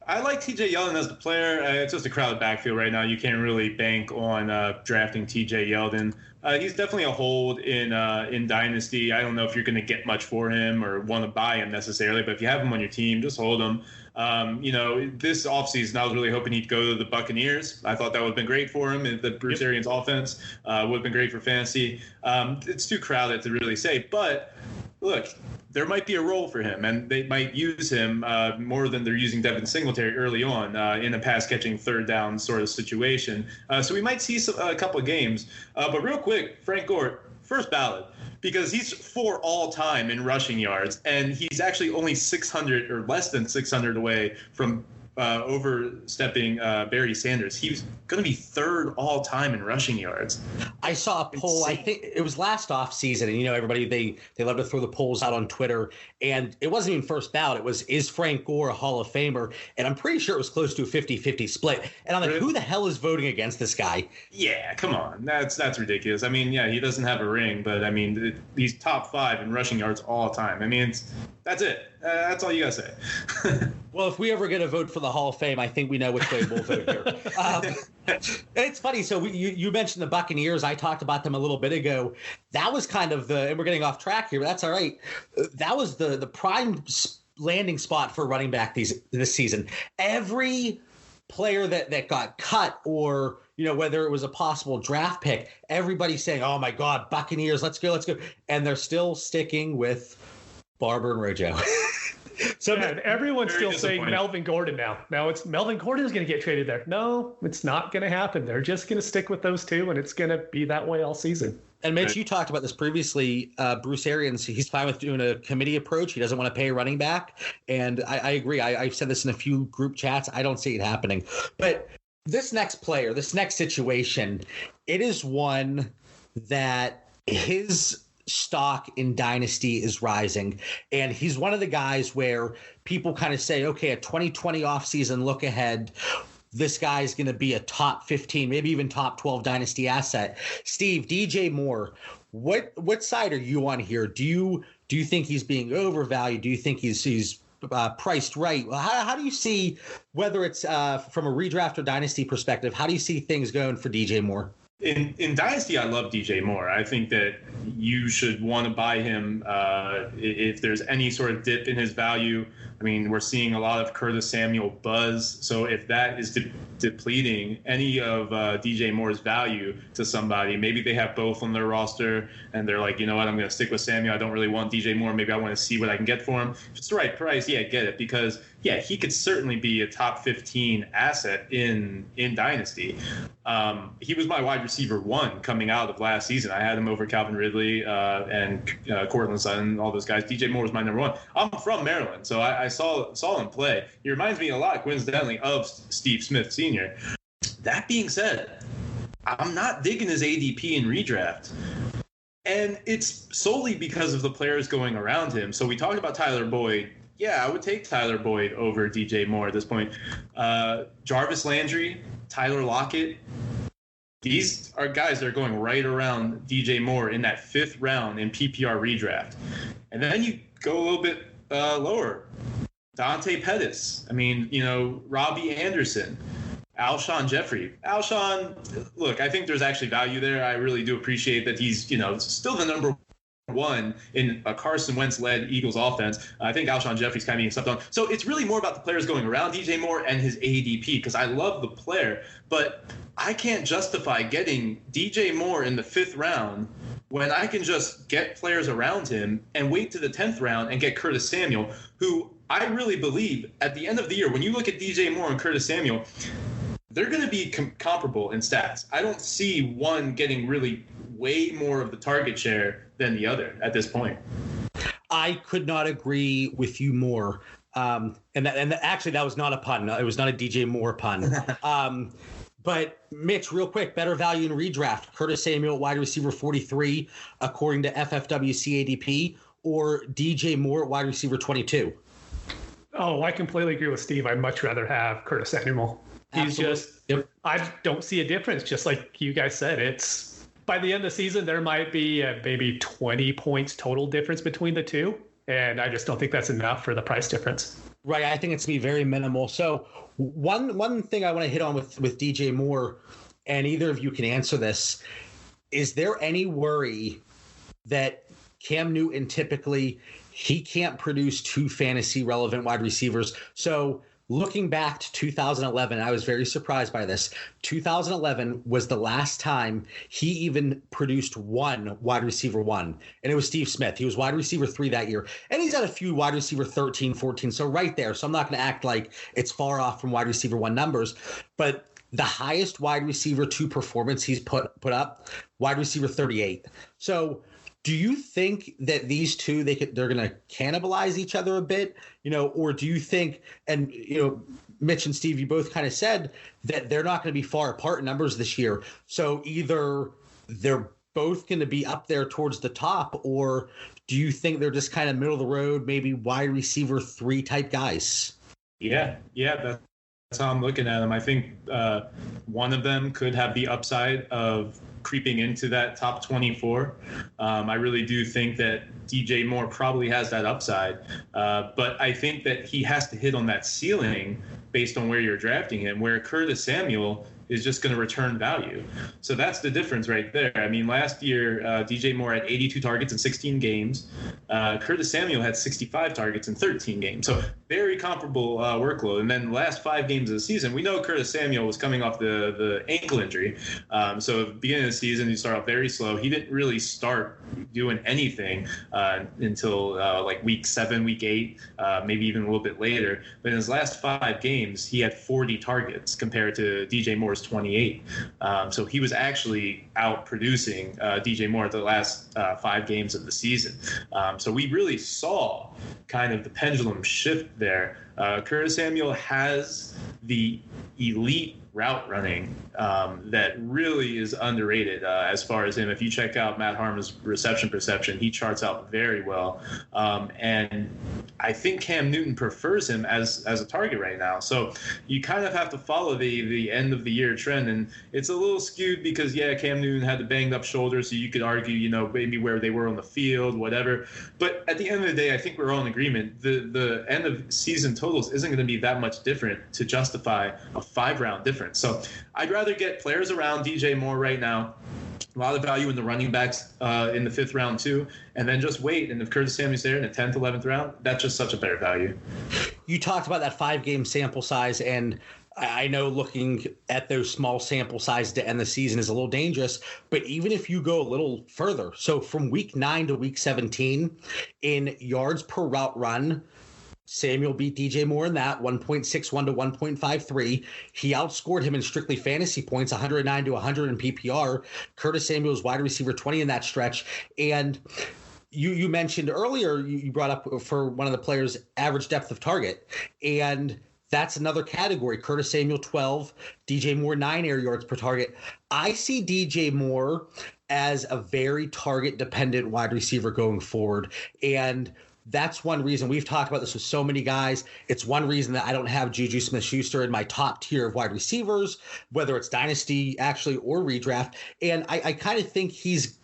I like TJ Yeldon as the player. It's just a crowded backfield right now. You can't really bank on drafting TJ Yeldon. He's definitely a hold in Dynasty. I don't know if you're going to get much for him or want to buy him necessarily, but if you have him on your team, just hold him. This offseason, I was really hoping he'd go to the Buccaneers. I thought that would have been great for him. The Bruce Arians offense would have been great for fantasy. It's too crowded to really say, but look, there might be a role for him, and they might use him more than they're using Devin Singletary early on in a pass-catching third down sort of situation. So we might see a couple of games. But real quick, Frank Gore, first ballot, because he's for all time in rushing yards, and he's actually only 600 or less than 600 away from overstepping Barry Sanders. He's going to be third all time in rushing yards. I saw a poll. I think it was last off season, and everybody they love to throw the polls out on Twitter, and it wasn't even first ballot. It was, is Frank Gore a Hall of Famer? And I'm pretty sure it was close to a 50-50 split. And I'm like, who the hell is voting against this guy? Yeah, come on, that's ridiculous. I mean, yeah, he doesn't have a ring, but I mean, he's top 5 in rushing yards all time. I mean, that's it. That's all you gotta say. Well, if we ever get a vote for the Hall of Fame, I think we know which way we'll vote here. It's funny. So you mentioned the Buccaneers. I talked about them a little bit ago. That was kind of and we're getting off track here, but that's all right. That was the prime landing spot for running back this season. Every player that got cut, or whether it was a possible draft pick, everybody's saying, "Oh my God, Buccaneers, let's go!" And they're still sticking with Barber and Rojo. So everyone's still saying Melvin Gordon now. Now it's Melvin Gordon is going to get traded there. No, it's not going to happen. They're just going to stick with those two, and it's going to be that way all season. And Mitch, you talked about this previously. Bruce Arians, he's fine with doing a committee approach. He doesn't want to pay a running back. And I agree. I've said this in a few group chats. I don't see it happening. But this next player, this next situation, it is one that his stock in Dynasty is rising, and he's one of the guys where people kind of say, okay, a 2020 offseason look ahead, this guy's going to be a top 15, maybe even top 12 Dynasty asset. Steve, DJ Moore, what side are you on here? Do you think he's being overvalued? Do you think he's priced right? How do you see, whether it's from a redraft or Dynasty perspective, how do you see things going for DJ Moore? In Dynasty, I love DJ Moore. I think that you should want to buy him if there's any sort of dip in his value. I mean, we're seeing a lot of Curtis Samuel buzz. So if that is depleting any of DJ Moore's value to somebody, maybe they have both on their roster and they're like, you know what, I'm going to stick with Samuel. I don't really want DJ Moore. Maybe I want to see what I can get for him. If it's the right price, yeah, get it. Because, yeah, he could certainly be a top 15 asset in Dynasty. He was my wide receiver 1 coming out of last season. I had him over Calvin Ridley and Cortland Sutton, all those guys. DJ Moore was my number 1. I'm from Maryland, so I saw him play. He reminds me a lot, coincidentally, of Steve Smith Sr. That being said, I'm not digging his ADP in redraft. And it's solely because of the players going around him. So we talked about Tyler Boyd. Yeah, I would take Tyler Boyd over DJ Moore at this point. Jarvis Landry, Tyler Lockett. These are guys that are going right around DJ Moore in that 5th round in PPR redraft. And then you go a little bit lower. Dante Pettis. I mean, Robbie Anderson. Alshon Jeffrey. Alshon, look, I think there's actually value there. I really do appreciate that he's, still the number 1 in a Carson Wentz-led Eagles offense. I think Alshon Jeffrey's kind of being stepped on. So it's really more about the players going around DJ Moore and his ADP, because I love the player, but I can't justify getting DJ Moore in the 5th round when I can just get players around him and wait to the 10th round and get Curtis Samuel, who I really believe at the end of the year, when you look at DJ Moore and Curtis Samuel, they're going to be comparable in stats. I don't see one getting really way more of the target share than the other at this point. I could not agree with you more. Actually, that was not a pun. It was not a DJ Moore pun. But Mitch, real quick, better value in redraft. Curtis Samuel, wide receiver 43, according to FFWC ADP, or DJ Moore at wide receiver 22? Oh, I completely agree with Steve. I'd much rather have Curtis Samuel. He's Absolutely. I don't see a difference. Just like you guys said, it's by the end of the season, there might be maybe 20 points total difference between the two. And I just don't think that's enough for the price difference. Right. I think it's going to be very minimal. So one thing I want to hit on with DJ Moore, and either of you can answer this, is there any worry that Cam Newton typically he can't produce two fantasy relevant wide receivers? So looking back to 2011, I was very surprised by this. 2011 was the last time he even produced one wide receiver one, and it was Steve Smith. He was wide receiver 3 that year, and he's had a few wide receiver 13, 14, so right there. So I'm not going to act like it's far off from wide receiver 1 numbers, but the highest wide receiver 2 performance he's put up, wide receiver 38. So do you think that these two they're going to cannibalize each other a bit, or do you think, and Mitch and Steve, you both kind of said that they're not going to be far apart in numbers this year. So either they're both going to be up there towards the top, or do you think they're just kind of middle of the road, maybe wide receiver 3 type guys? Yeah, that's how I'm looking at them. I think one of them could have the upside of creeping into that top 24. I really do think that DJ Moore probably has that upside, but I think that he has to hit on that ceiling based on where you're drafting him, where Curtis Samuel is just going to return value. So that's the difference right there. I mean, last year, DJ Moore had 82 targets in 16 games. Curtis Samuel had 65 targets in 13 games. So very comparable workload. And then the last 5 games of the season, we know Curtis Samuel was coming off the ankle injury. So at the beginning of the season, he started off very slow. He didn't really start doing anything until like week 7, week 8, maybe even a little bit later. But in his last 5 games, he had 40 targets compared to DJ Moore's 28. So he was actually out producing DJ Moore the last 5 games of the season. So we really saw kind of the pendulum shift there. Curtis Samuel has the elite route running that really is underrated as far as him. If you check out Matt Harmon's reception perception, he charts out very well. And I think Cam Newton prefers him as a target right now. So you kind of have to follow the end of the year trend. And it's a little skewed because, Cam Newton had the banged up shoulder. So you could argue, maybe where they were on the field, whatever. But at the end of the day, I think we're all in agreement. The end of season totals isn't going to be that much different to justify a 5-round difference. So I'd rather get players around DJ Moore right now. A lot of value in the running backs in the 5th round too, and then just wait. And if Curtis Samuel's there in the 10th, 11th round, that's just such a better value. You talked about that 5-game sample size, and I know looking at those small sample sizes to end the season is a little dangerous, but even if you go a little further, so from week 9 to week 17 in yards per route run, Samuel beat DJ Moore in that 1.61 to 1.53. He outscored him in strictly fantasy points, 109 to 100 in PPR. Curtis Samuel was wide receiver 20 in that stretch. And you mentioned earlier, you brought up for one of the players average depth of target. And that's another category. Curtis Samuel, 12. DJ Moore, 9 air yards per target. I see DJ Moore as a very target-dependent wide receiver going forward. And that's one reason we've talked about this with so many guys. It's one reason that I don't have Juju Smith-Schuster in my top tier of wide receivers, whether it's dynasty actually or redraft. And I kind of think he's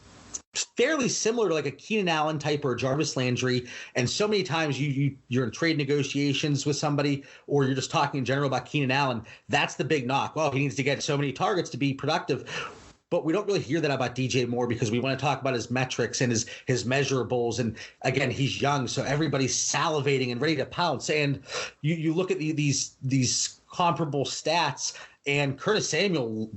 fairly similar to like a Keenan Allen type or a Jarvis Landry. And so many times you're in trade negotiations with somebody, or you're just talking in general about Keenan Allen. That's the big knock. Well, he needs to get so many targets to be productive. But we don't really hear that about DJ Moore because we want to talk about his metrics and his measurables. And again, he's young, so everybody's salivating and ready to pounce. And you look at these comparable stats, and Curtis Samuel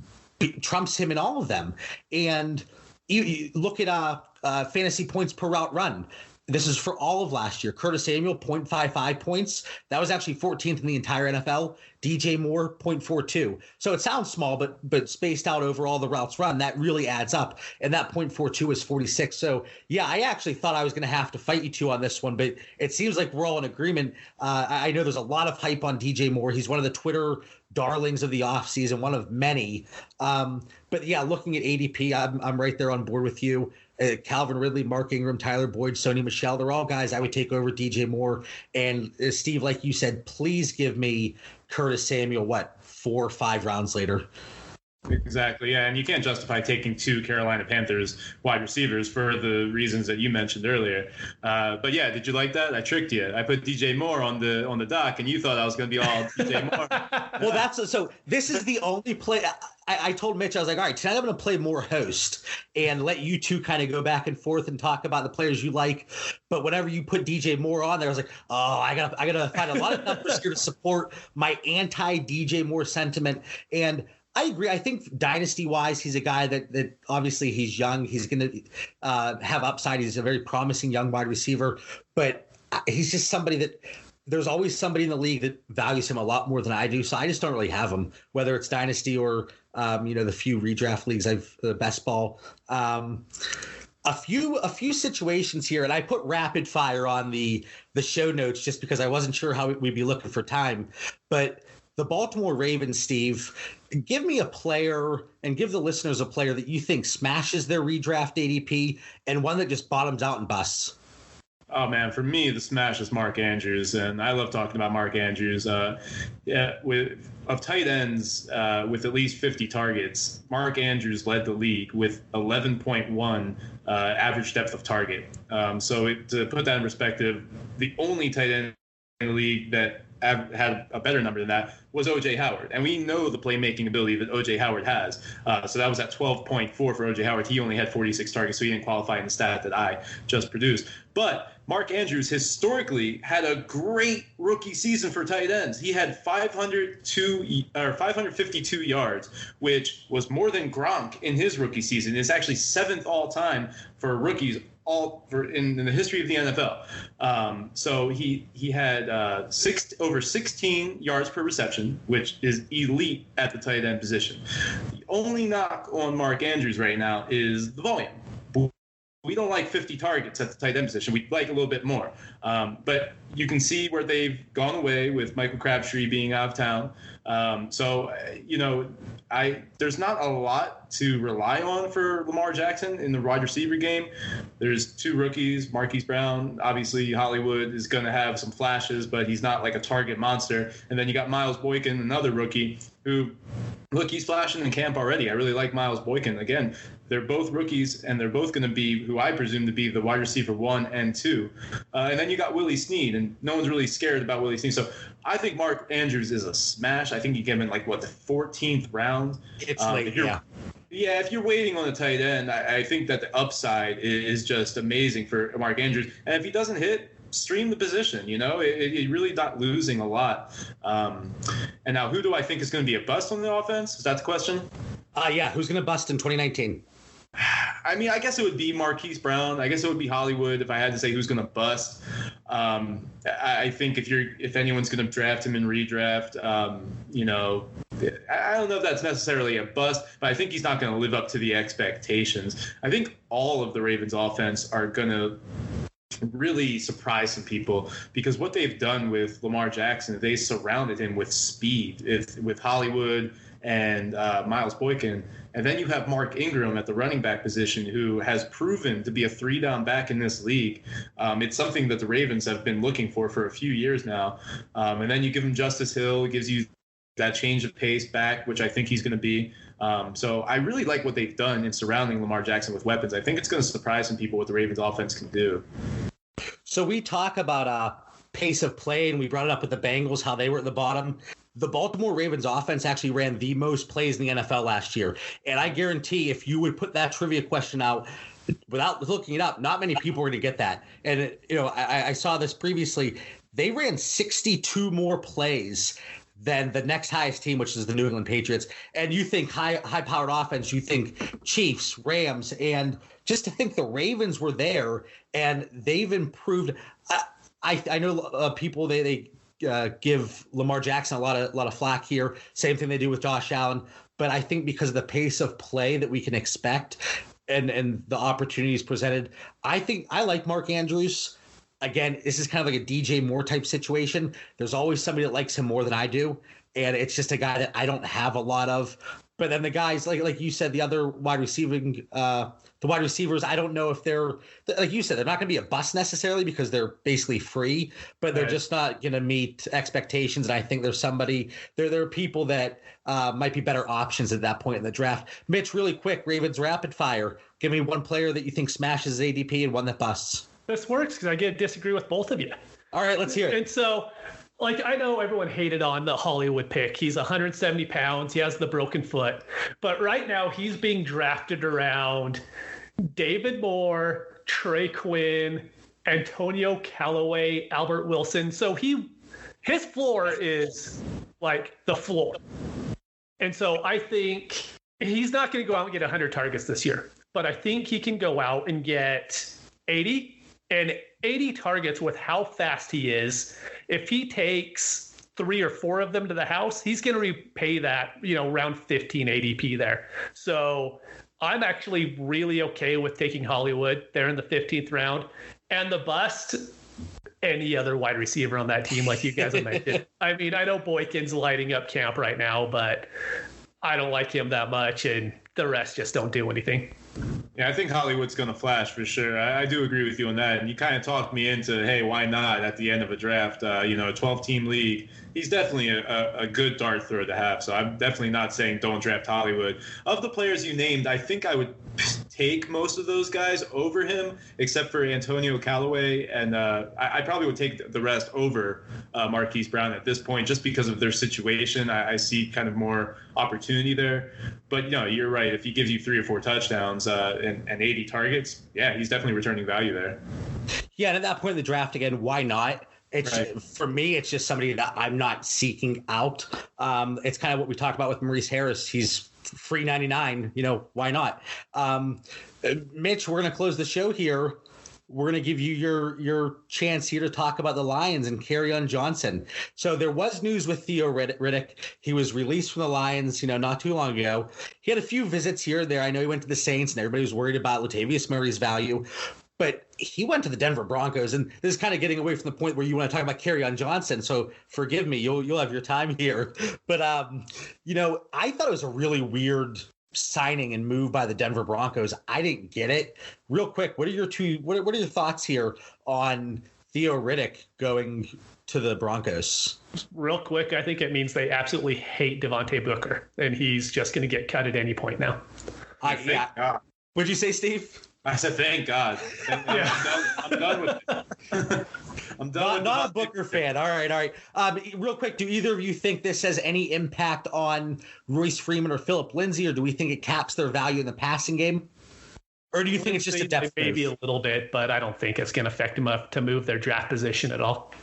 trumps him in all of them. And you look at fantasy points per route run. This is for all of last year. Curtis Samuel, 0.55 points. That was actually 14th in the entire NFL. DJ Moore, 0.42. So it sounds small, but spaced out over all the routes run, that really adds up. And that 0.42 is 46. So, I actually thought I was going to have to fight you two on this one, but it seems like we're all in agreement. I know there's a lot of hype on DJ Moore. He's one of the Twitter darlings of the offseason, one of many. But yeah, looking at ADP, I'm right there on board with you. Calvin Ridley, Mark Ingram, Tyler Boyd, Sony Michel, they're all guys I would take over DJ Moore. And Steve, like you said, please give me Curtis Samuel, 4 or 5 rounds later. Exactly, yeah, and you can't justify taking 2 Carolina Panthers wide receivers for the reasons that you mentioned earlier. But yeah, did you like that? I tricked you. I put DJ Moore on the dock, and you thought I was going to be all DJ Moore. Well, so this is the only play. I told Mitch, I was like, all right, tonight I'm going to play more host and let you two kind of go back and forth and talk about the players you like. But whenever you put DJ Moore on there, I was like, oh, I gotta find a lot of numbers here to support my anti-DJ Moore sentiment. And I agree. I think dynasty-wise, he's a guy that obviously he's young. He's going to have upside. He's a very promising young wide receiver. But he's just somebody that there's always somebody in the league that values him a lot more than I do. So I just don't really have him, whether it's dynasty or, the few redraft leagues I've best ball. A few situations here, and I put rapid fire on the show notes just because I wasn't sure how we'd be looking for time. But the Baltimore Ravens, Steve, give me a player and give the listeners a player that you think smashes their redraft ADP and one that just bottoms out and busts. Oh, man, for me, the smash is Mark Andrews, and I love talking about Mark Andrews. Of tight ends with at least 50 targets, Mark Andrews led the league with 11.1 average depth of target. To put that in perspective, the only tight end in the league that had a better number than that was O.J. Howard. And we know the playmaking ability that O.J. Howard has. So that was at 12.4 for O.J. Howard. He only had 46 targets, so he didn't qualify in the stat that I just produced. But Mark Andrews historically had a great rookie season for tight ends. He had 552 yards, which was more than Gronk in his rookie season. It's actually 7th all time for rookies in the history of the NFL. So he had over 16 yards per reception, which is elite at the tight end position. The only knock on Mark Andrews right now is the volume. We don't like 50 targets at the tight end position. We'd like a little bit more. But you can see where they've gone away with Michael Crabtree being out of town. There's not a lot to rely on for Lamar Jackson in the wide receiver game. There's 2 rookies, Marquise Brown. Obviously, Hollywood is going to have some flashes, but he's not like a target monster. And then you got Miles Boykin, another rookie, who, look, he's flashing in camp already. I really like Miles Boykin. Again, they're both rookies, and they're both going to be who I presume to be the wide receiver 1 and 2. And then you got Willie Snead, and no one's really scared about Willie Snead. So I think Mark Andrews is a smash. I think you get him in the 14th round. It's late, yeah. Yeah, if you're waiting on a tight end, I think that the upside is just amazing for Mark Andrews. And if he doesn't hit, stream the position, you're really not losing a lot. And now, who do I think is going to be a bust on the offense? Is that the question? Yeah, who's going to bust in 2019? I mean, I guess it would be Marquise Brown. I guess it would be Hollywood if I had to say who's going to bust. I think if anyone's going to draft him in redraft, I don't know if that's necessarily a bust, but I think he's not going to live up to the expectations. I think all of the Ravens offense are going to really surprise some people because what they've done with Lamar Jackson, they surrounded him with speed, with Hollywood and Miles Boykin. And then you have Mark Ingram at the running back position, who has proven to be a 3-down back in this league. It's something that the Ravens have been looking for a few years now. And then you give him Justice Hill, gives you that change of pace back, which I think he's going to be. So I really like what they've done in surrounding Lamar Jackson with weapons. I think it's going to surprise some people what the Ravens offense can do. So we talk about pace of play, and we brought it up with the Bengals, how they were at the bottom. The Baltimore Ravens offense actually ran the most plays in the NFL last year. And I guarantee if you would put that trivia question out without looking it up, not many people were going to get that. And, I saw this previously. They ran 62 more plays than the next highest team, which is the New England Patriots. And you think high-powered offense, you think Chiefs, Rams, and just to think the Ravens were there and they've improved. I know people, they give Lamar Jackson a lot of flack here. Same thing they do with Josh Allen. But I think because of the pace of play that we can expect and the opportunities presented, I think I like Mark Andrews. Again, this is kind of like a DJ Moore type situation. There's always somebody that likes him more than I do. and it's just a guy that I don't have a lot of. But then the guys, like you said, the other wide receivers, I don't know if they're, like you said, they're not going to be a bust necessarily because they're basically free, but they're just not going to meet expectations. And I think there are people that might be better options at that point in the draft. Mitch, really quick, Ravens rapid fire. Give me one player that you think smashes ADP and one that busts. This works because I get to disagree with both of you. All right, let's hear it. And so, I know everyone hated on the Hollywood pick. He's 170 pounds. He has the broken foot. But right now, he's being drafted around David Moore, Trey Quinn, Antonio Callaway, Albert Wilson. So his floor is like the floor. And so I think he's not going to go out and get 100 targets this year. But I think he can go out and get 80 targets with how fast he is. If he takes 3 or 4 of them to the house, he's going to repay that, around 15 ADP there. So I'm actually really okay with taking Hollywood there in the 15th round. And the bust, any other wide receiver on that team, like you guys have mentioned. I mean, I know Boykin's lighting up camp right now, but I don't like him that much, and the rest just don't do anything. Yeah, I think Hollywood's going to flash for sure. I do agree with you on that. And you kind of talked me into, hey, why not at the end of a draft? A 12-team league. He's definitely a good dart thrower to have. So I'm definitely not saying don't draft Hollywood. Of the players you named, I think I would take most of those guys over him, except for Antonio Callaway. And I probably would take the rest over Marquise Brown at this point, just because of their situation. I see kind of more opportunity there. But, you're right. If he gives you 3 or 4 touchdowns and 80 targets, yeah, he's definitely returning value there. Yeah, and at that point in the draft, again, why not? For me, it's just somebody that I'm not seeking out. It's kind of what we talked about with Maurice Harris. He's free 99. Why not? Mitch, we're going to close the show here. We're going to give you your chance here to talk about the Lions and Kerryon Johnson. So there was news with Theo Riddick. He was released from the Lions, not too long ago. He had a few visits here and there. I know he went to the Saints, and everybody was worried about Latavius Murray's value. But he went to the Denver Broncos, and this is kind of getting away from the point where you want to talk about Kerryon Johnson. So forgive me, you'll have your time here. But I thought it was a really weird signing and move by the Denver Broncos. I didn't get it. Real quick, what are your thoughts here on Theo Riddick going to the Broncos? Real quick, I think it means they absolutely hate Devontae Booker, and he's just going to get cut at any point now. Yeah. What'd you say, Steve? I said, thank God. I'm done with it. I'm done. Not a Booker fan. All right. Real quick, do either of you think this has any impact on Royce Freeman or Phillip Lindsay, or do we think it caps their value in the passing game? Or do you think it's just a depth move? Maybe a little bit, but I don't think it's going to affect them enough to move their draft position at all.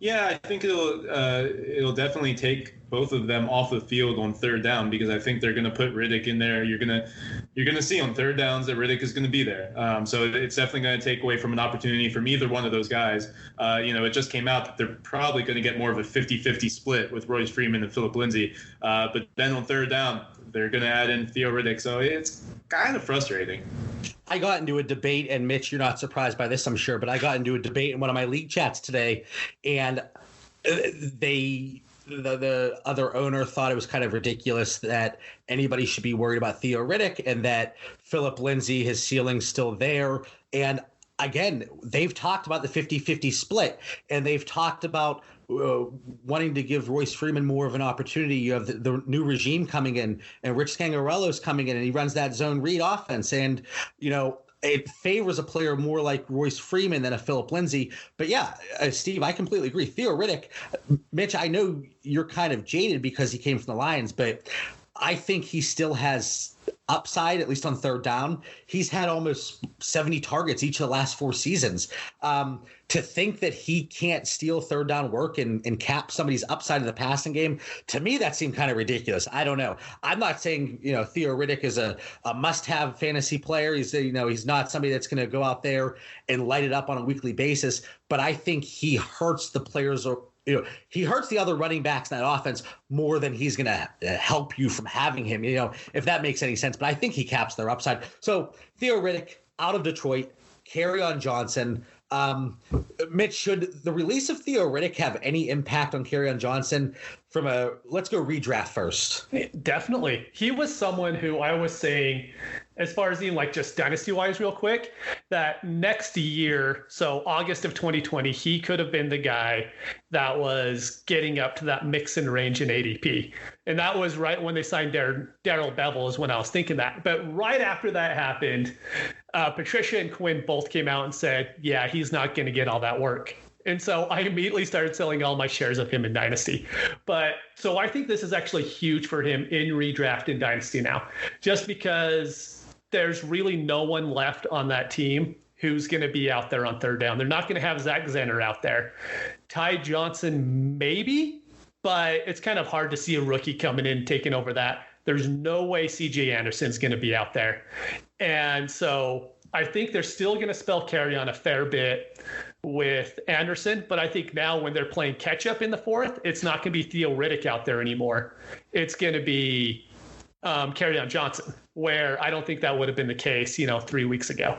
Yeah, I think it'll definitely take both of them off the field on third down, because I think they're going to put Riddick in there. You're gonna see on third downs that Riddick is going to be there. So it's definitely going to take away from an opportunity from either one of those guys. It just came out that they're probably going to get more of a 50-50 split with Royce Freeman and Phillip Lindsay. But then on third down, they're going to add in Theo Riddick. So it's kind of frustrating. I got into a debate, and Mitch, you're not surprised by this, I'm sure, but I got into a debate in one of my league chats today, and the other owner thought it was kind of ridiculous that anybody should be worried about Theo Riddick, and that Phillip Lindsay, his ceiling's still there. And again, they've talked about the 50-50 split, and they've talked about wanting to give Royce Freeman more of an opportunity. You have the new regime coming in, and Rich Scangarello's coming in, and he runs that zone read offense. And, it favors a player more like Royce Freeman than a Phillip Lindsay. But yeah, Steve, I completely agree. Theo Riddick, Mitch, I know you're kind of jaded because he came from the Lions, but I think he still has upside, at least on third down. He's had almost 70 targets each of the last 4 seasons. To think that he can't steal third down work and cap somebody's upside in the passing game, to me, that seemed kind of ridiculous. I don't know. I'm not saying, Theo Riddick is a must-have fantasy player. He's not somebody that's going to go out there and light it up on a weekly basis, but I think he hurts the players, he hurts the other running backs in that offense more than he's going to help you from having him, if that makes any sense. But I think he caps their upside. So Theo Riddick out of Detroit, Kerryon Johnson. Mitch, should the release of Theo Riddick have any impact on Kerryon Johnson let's go redraft first? Definitely. He was someone who I was saying, as far as even like just dynasty wise real quick, that next year, so August of 2020, he could have been the guy that was getting up to that Mixon range in ADP. And that was right when they signed Darrell Bevel is when I was thinking that. But right after that happened, Patricia and Quinn both came out and said, yeah, he's not going to get all that work. And so I immediately started selling all my shares of him in Dynasty. But so I think this is actually huge for him in redraft in Dynasty now, just because there's really no one left on that team who's going to be out there on third down. They're not going to have Zach Zenner out there. Ty Johnson, maybe, but it's kind of hard to see a rookie coming in taking over that. There's no way CJ Anderson's going to be out there. And so I think they're still going to spell Kerryon a fair bit with Anderson, but I think now when they're playing catch up in the fourth, it's not going to be Theo Riddick out there anymore. It's going to be Kerryon Johnson, where I don't think that would have been the case, 3 weeks ago.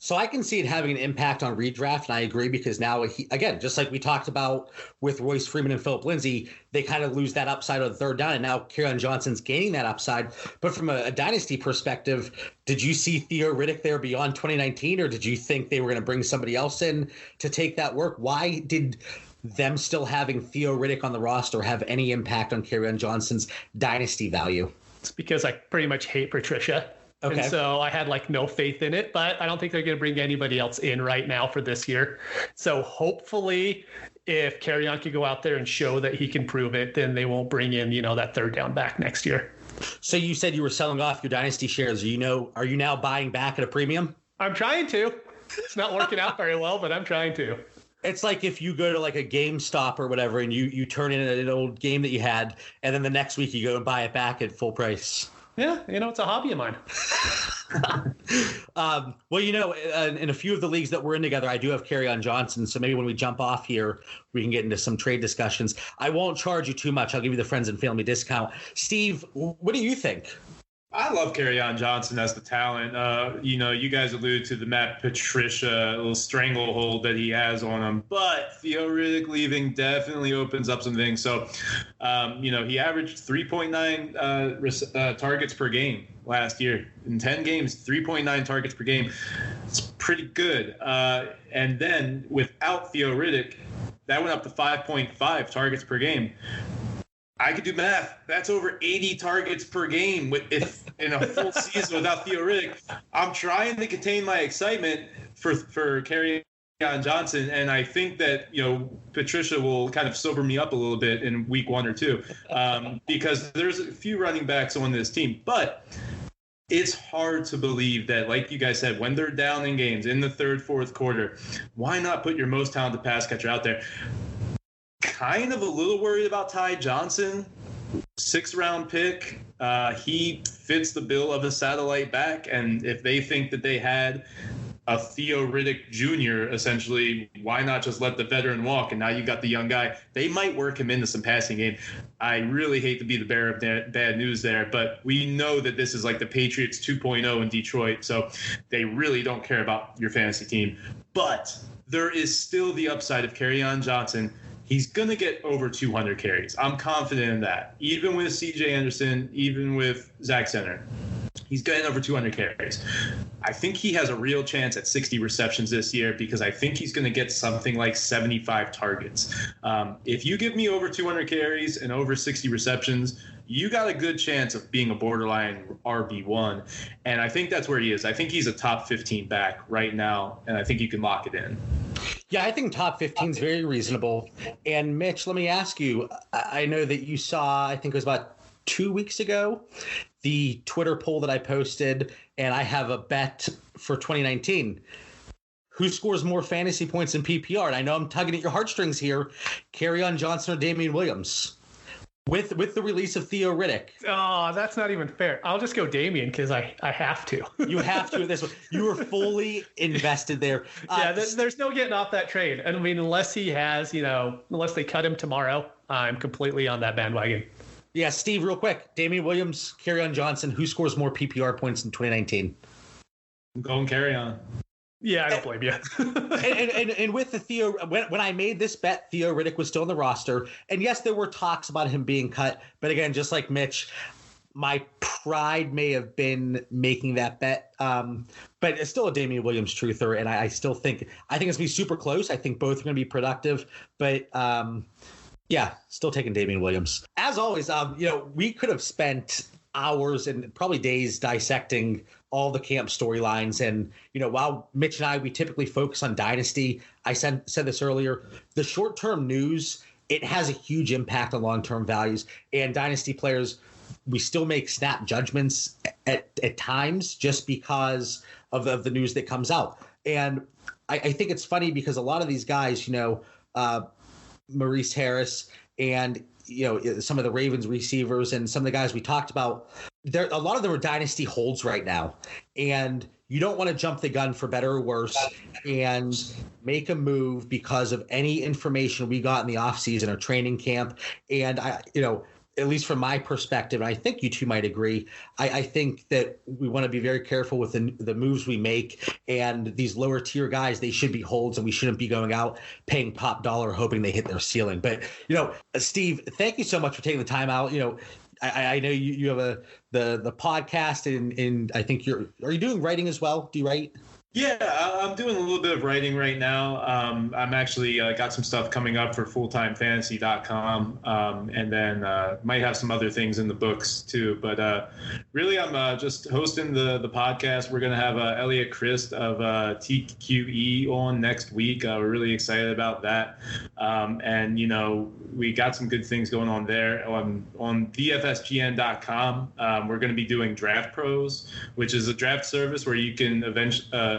So I can see it having an impact on redraft, and I agree because now, again, just like we talked about with Royce Freeman and Philip Lindsay, they kind of lose that upside on the third down, and now Kerryon Johnson's gaining that upside. But from a dynasty perspective, did you see Theo Riddick there beyond 2019, or did you think they were going to bring somebody else in to take that work? Why did them still having Theo Riddick on the roster have any impact on Kerryon Johnson's dynasty value? It's because I pretty much hate Patricia. Okay. And so I had no faith in it, but I don't think they're going to bring anybody else in right now for this year. So hopefully if Kerryon can go out there and show that he can prove it, then they won't bring in, that third down back next year. So you said you were selling off your dynasty shares. Are you now buying back at a premium? I'm trying to. It's not working out very well, but I'm trying to. It's like if you go to a GameStop or whatever and you turn in an old game that you had, and then the next week you go and buy it back at full price. Yeah, it's a hobby of mine. Well, in a few of the leagues that we're in together, I do have Kerryon Johnson. So maybe when we jump off here, we can get into some trade discussions. I won't charge you too much. I'll give you the friends and family discount. Steve, what do you think? I love Kerryon Johnson as the talent. You guys alluded to the Matt Patricia little stranglehold that he has on him, but Theo Riddick leaving definitely opens up some things. So, he averaged 3.9 targets per game last year. In 10 games, 3.9 targets per game. It's pretty good. And then without Theo Riddick, that went up to 5.5 targets per game. I could do math. That's over 80 targets per game if in a full season without Theo Riddick. I'm trying to contain my excitement for Kerryon Johnson, and I think that Patricia will kind of sober me up a little bit in week 1 or 2 because there's a few running backs on this team, but it's hard to believe that, like you guys said, when they're down in games in the third, fourth quarter, why not put your most talented pass catcher out there? Kind of a little worried about Ty Johnson, 6th-round pick. He fits the bill of a satellite back, and if they think that they had a Theo Riddick Jr., essentially, why not just let the veteran walk? And now you got the young guy. They might work him into some passing game. I really hate to be the bearer of bad news there, but we know that this is like the Patriots 2.0 in Detroit, so they really don't care about your fantasy team. But there is still the upside of Kerryon Johnson. He's going to get over 200 carries. I'm confident in that. Even with CJ Anderson, even with Zach Zenner, he's getting over 200 carries. I think he has a real chance at 60 receptions this year because I think he's going to get something like 75 targets. If you give me over 200 carries and over 60 receptions, you got a good chance of being a borderline RB1. And I think that's where he is. I think he's a top 15 back right now, and I think you can lock it in. Yeah, I think top 15 is very reasonable. And Mitch, let me ask you, I know that you saw, I think it was about 2 weeks ago, the Twitter poll that I posted, and I have a bet for 2019. Who scores more fantasy points in PPR? And I know I'm tugging at your heartstrings here. Kerryon Johnson or Damian Williams? With the release of Theo Riddick. Oh, that's not even fair. I'll just go Damian because I have to. You have to. This one. You were fully invested there. Yeah, there's no getting off that trade. I mean, unless he has, unless they cut him tomorrow, I'm completely on that bandwagon. Yeah, Steve, real quick. Damian Williams, Kerryon Johnson. Who scores more PPR points in 2019? I'm going Kerryon. Yeah, I don't blame you. and with the Theo, when I made this bet, Theo Riddick was still on the roster. And yes, there were talks about him being cut. But again, just like Mitch, my pride may have been making that bet. But it's still a Damian Williams truther. And I still think it's going to be super close. I think both are going to be productive. But yeah, still taking Damian Williams. As always, we could have spent hours and probably days dissecting all the camp storylines. And, while Mitch and I, we typically focus on dynasty, I said this earlier, the short-term news, it has a huge impact on long-term values. And dynasty players, we still make snap judgments at times just because of the news that comes out. And I think it's funny because a lot of these guys, Maurice Harris and some of the Ravens receivers and some of the guys we talked about, a lot of them are dynasty holds right now. And you don't want to jump the gun for better or worse and make a move because of any information we got in the offseason or training camp. And at least from my perspective, and I think you two might agree, I think that we want to be very careful with the moves we make. And these lower tier guys, they should be holds, and we shouldn't be going out paying top dollar hoping they hit their ceiling. But, Steve, thank you so much for taking the time out. I know you have the podcast, and I think are you doing writing as well? Do you write? Yeah, I'm doing a little bit of writing right now. I'm actually got some stuff coming up for fulltimefantasy.com, and then might have some other things in the books too. But really, I'm just hosting the podcast. We're going to have Elliot Christ of TQE on next week. We're really excited about that. And, we got some good things going on there. On VFSGN.com, we're going to be doing Draft Pros, which is a draft service where you can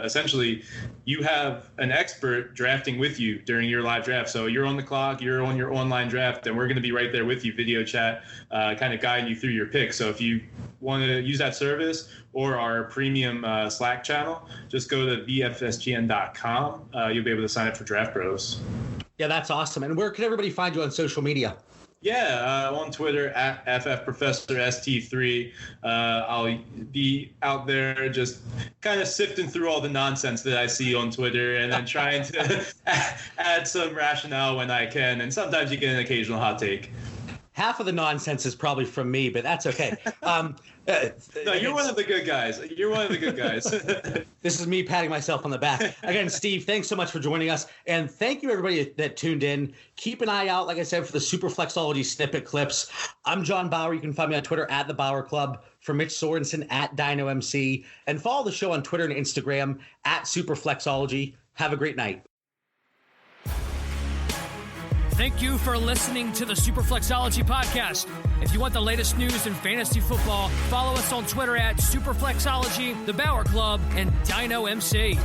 essentially you have an expert drafting with you during your live draft. So you're on the clock, you're on your online draft, and we're going to be right there with you, video chat, kind of guiding you through your pick. So if you want to use that service or our premium Slack channel, just go to VFSGN.com. You'll be able to sign up for Draft Bros. Yeah, that's awesome. And where can everybody find you on social media? Yeah, on Twitter at FFProfessorST3. I'll be out there just kind of sifting through all the nonsense that I see on Twitter and then trying to add some rationale when I can. And sometimes you get an occasional hot take. Half of the nonsense is probably from me, but that's okay. No, you're one of the good guys. You're one of the good guys. This is me patting myself on the back. Again, Steve, thanks so much for joining us. And thank you, everybody that tuned in. Keep an eye out, like I said, for the Superflexology snippet clips. I'm John Bauer. You can find me on Twitter at The Bauer Club. For Mitch Sorensen at DynoMC. And follow the show on Twitter and Instagram at Superflexology. Have a great night. Thank you for listening to the Superflexology podcast. If you want the latest news in fantasy football, follow us on Twitter at Superflexology, The Bauer Club, and DynoMC.